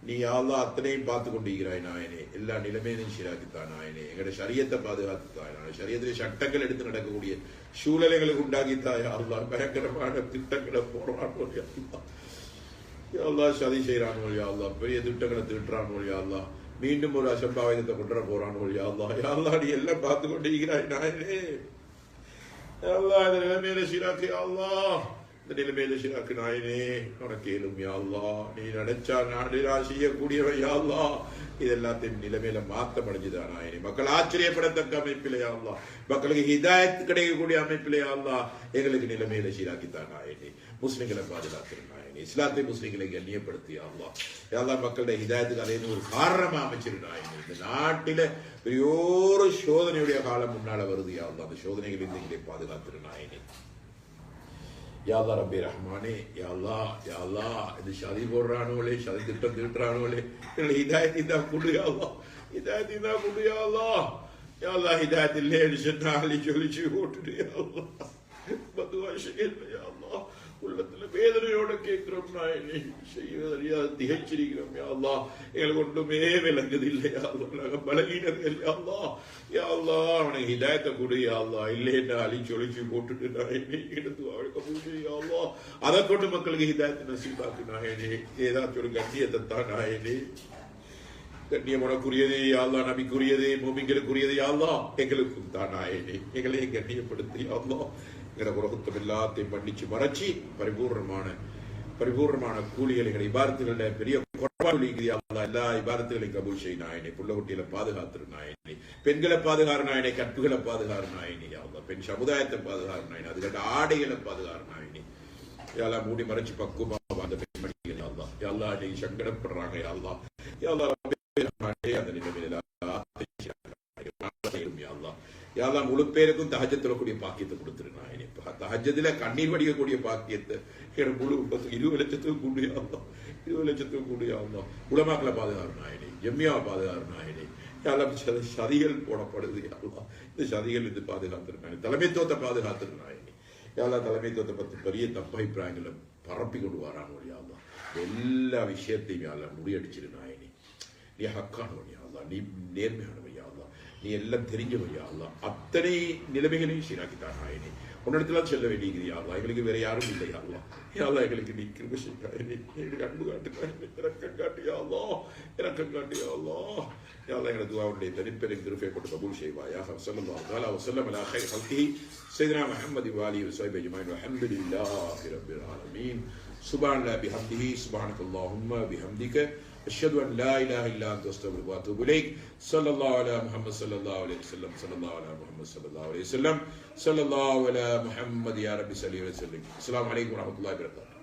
நீ யா அல்லாஹ் அத்தனையும் பார்த்து கொண்டிருக்கிறாய் நாயனே. எல்லா நிலைமையும் சீராக்கித்தான் நாயனே. எங்களோட சரியத்தை பாதுகாத்துத்தாய் நாயனே. சரியத்திலே சட்டங்கள் எடுத்து நடக்கக்கூடிய சூழலைகளுக்கு உண்டாக்கித்தாய் யா அல்லாஹ். பயங்கரமான திட்டங்களை போடுறான் யா அல்லாஹ். யா அல்லாஹ் சதி செய்யறானோ யா அல்லாஹ். பெரிய திட்டங்களை திட்டுறானோ யா அல்லாஹ். மீண்டும் ஒரு அசம்பாவிதத்தை கொண்டு போறானோ யா அல்லாஹ். யா அல்லாஹ் நீ எல்லாம் பார்த்து கொண்டிருக்கிறாய் நாயனே. யா அல்லாஹ் இந்த நிலைமையில சீராக்கு யா அல்லாஹ். இந்த நிலைமையில சீராக்கு நாயனே. உனக்கு ஏலும் யா அல்லாஹ். நீ நினைச்சா நாடுரா செய்யக்கூடியவன் யா அல்லாஹ். இதெல்லாத்தையும் நிலைமையில மாற்றம் அடைஞ்சுதான் நாயனே. மக்கள் ஆச்சரியப்படத்தக்க அமைப்பிலே யா அல்லாஹ், மக்களுக்கு ஹிதாயத் கிடைக்கக்கூடிய அமைப்பிலே யா அல்லாஹ் எங்களுக்கு நிலைமையில சீராக்கித்தான் நாயனே. முஸ்லிம்களை பாதுகாக்கிறேன் நாயனே. இஸ்லாத்தை முஸ்லிம்களை கண்ணியப்படுத்தி யா அல்லாஹ். யா அல்லாஹ் மக்களுடைய ஹிதாயத்துக்கு அதே ஒரு காரணமா அமைச்சிரு நாயனே. இந்த நாட்டில பெரியோரு சோதனையுடைய காலம் முன்னால வருது யா அல்லாஹ். அந்த சோதனைகளில் எங்களை பாதுகாத்திரு நாயனே. யா அல்லாஹ் ரப்பே ரஹ்மானே. யா அல்லாஹ் யா அல்லாஹ் இது சதி போடுறானோலே, சதி திட்டம் திட்டுறானோலே, ஹிதாயத் இதா கொடு யா அல்லாஹ். ஹிதாயத் இதா கொடு யா அல்லாஹ். யா அல்லாஹ் ஹிதாயத் இல்லைன்னு சொன்னா அள்ளி சொல்லிச்சு ஓட்டுடு யா அல்லாஹ். பதுவா செய்யல யா அல்லாஹ். உள்ளத்துல வேதனையோட கேட்கிறோம் நாயனே. செய்வதறியா திகைச்சிருக்கிறோம் யா அல்லாஹ். எங்களுக்கு ஒன்றுமே விளங்குது இல்லை யா அல்லாஹ். நாங்க பலகீனர்கள் யா அல்லாஹ். யா அல்லாஹ் அவனுக்கு ஹிதாயத்தை கொடு யா அல்லாஹ். இல்லைன்னா அழி சொலிச்சு போட்டுட்டு நாயனே எடுத்து அவளுக்கு பூஜை யா அல்லாஹ். அதை கொண்டு மக்களுக்கு ஹிதாயத்தை நசீபாக்கு நாயனே. ஏதாச்சும் ஒரு கண்ணியத்தை தான் நாயனே. கண்ணியம் உனக்குரியது யா அல்லாஹ், நபிக்குரியது, மூமின்களுக்குரியது யா அல்லாஹ். எங்களுக்கும் தான் நாயனே. எங்களையும் கண்ணியப்படுத்தி யா அல்லாஹ். எங்களை உலகத்தம் எல்லாத்தையும் பண்ணிச்சு மறைச்சி பரிபூர்ணமான கூலிகள் எங்களை இபாரத்துகள பெரிய குறைபாடு எல்லா இபாரத்துகளையும் கபூல் செய்ய நாயனே. புள்ள குட்டியில பாதுகாத்துரு நாயனே. பெண்களை பாதுகாரு நாயனே. கற்புகளை பாதுகாரு நாயனே. பெண் சமுதாயத்தை பாதுகாரு நாயனே. அதுக்கிட்ட ஆடைகளை பாதுகாரு நாயனே. யாரெல்லாம் மூடி மறைச்சு பக்குவமா அந்த பெண்மணிகள் யாழ்லா. யாழ்லா நீங்க சங்கடப்படுறாங்க யாழ்லா. யாழ்லா அந்த நிலைமையில யாழ்லா முழு பேருக்கும் தஹஜ்ஜத் தொழக்கூடிய பாக்கியத்தை கொடுத்துரு நாயனே. தஹஜ்ஜத்துல கண்ணீர் வடிக்கக்கூடிய பாக்கியத்தை முழு 20 லட்சத்துக்கு கூடிய 20 லட்சத்துக்கு கூடிய உலமாக்களை பாதுகாரு நாயனே. ஜம்மியாவை பாதுகாரு நாயனே. யாழ்லா சதிகள் போடப்படுது யாழ்லா. இந்த சதிகள் இது பாதுகாத்துரு நாயனே. தலைமைத்துவத்தை பாதுகாத்துரு நாயனே. யாழ்லா தலைமைத்துவத்தை பத்தி பெரிய தப்பபிப்பிராயங்களை பரப்பி கொண்டு வராங்க யாழ்லா. எல்லா விஷயத்தையும் யாழ்லா முறியடிச்சிரு நாயனே. நீ ஹக்கானவன் யாழ்லா. நீ நேர்மையானவன் யாழ்லா. நீ எல்லாம் தெரிஞ்சவன் யாழ்லா. அத்தனை நிலைமைகளையும் சீராக்கித்தான் நாயனே. உன்னிடத்துல செல்ல வேண்டியது யாழ்லா. எங்களுக்கு வேற யாரும் இல்லை யாழ்லா. யாழ்லா எங்களுக்கு நீ கிருபை செய்யாயனே. எங்களுக்கு அன்பு காட்டு நாயனே. இறக்கம் காட்டு யாழ்லா. இறக்கம் காட்டு யாழ்லா. யாழ்லா எங்களை துஆவுடைய தனிப்பெரும் கிருபையை கொண்டு கபூல் செய்வாயாக. ஸல்லல்லாஹு அலைஹி வஸல்லம் அலா கைர் ஹல்கிஹி சய்யிதுனா முஹம்மது வ ஆலிஹி வஸஹ்பிஹி அஜ்மஈன். வல்ஹம்துலில்லாஹி ரப்பில் ஆலமீன். சுப்ஹானல்லாஹி பிஹம்திஹி சுப்ஹானக்கல்லாஹும்ம பிஹம்திக அஷ்ஹது அன் லா இலாஹா இல்லா அன்த அஸ்தக்ஃபிருக வ அத்தூபு இலைக். ஸல்லல்லாஹு அலா முஹம்மது ஸல்லல்லாஹு அலைஹி வஸல்லம். ஸல்லல்லாஹு அலா முஹம்மது ஸல்லல்லாஹு அலைஹி வஸல்லம். ஸல்லல்லாஹு அலா முஹம்மது யா ரப்பி ஸல்லி வ ஸல்லிம். அஸ்ஸலாமு அலைக்கும் வ ரஹ்மத்துல்லாஹி வ பரகாத்துஹு.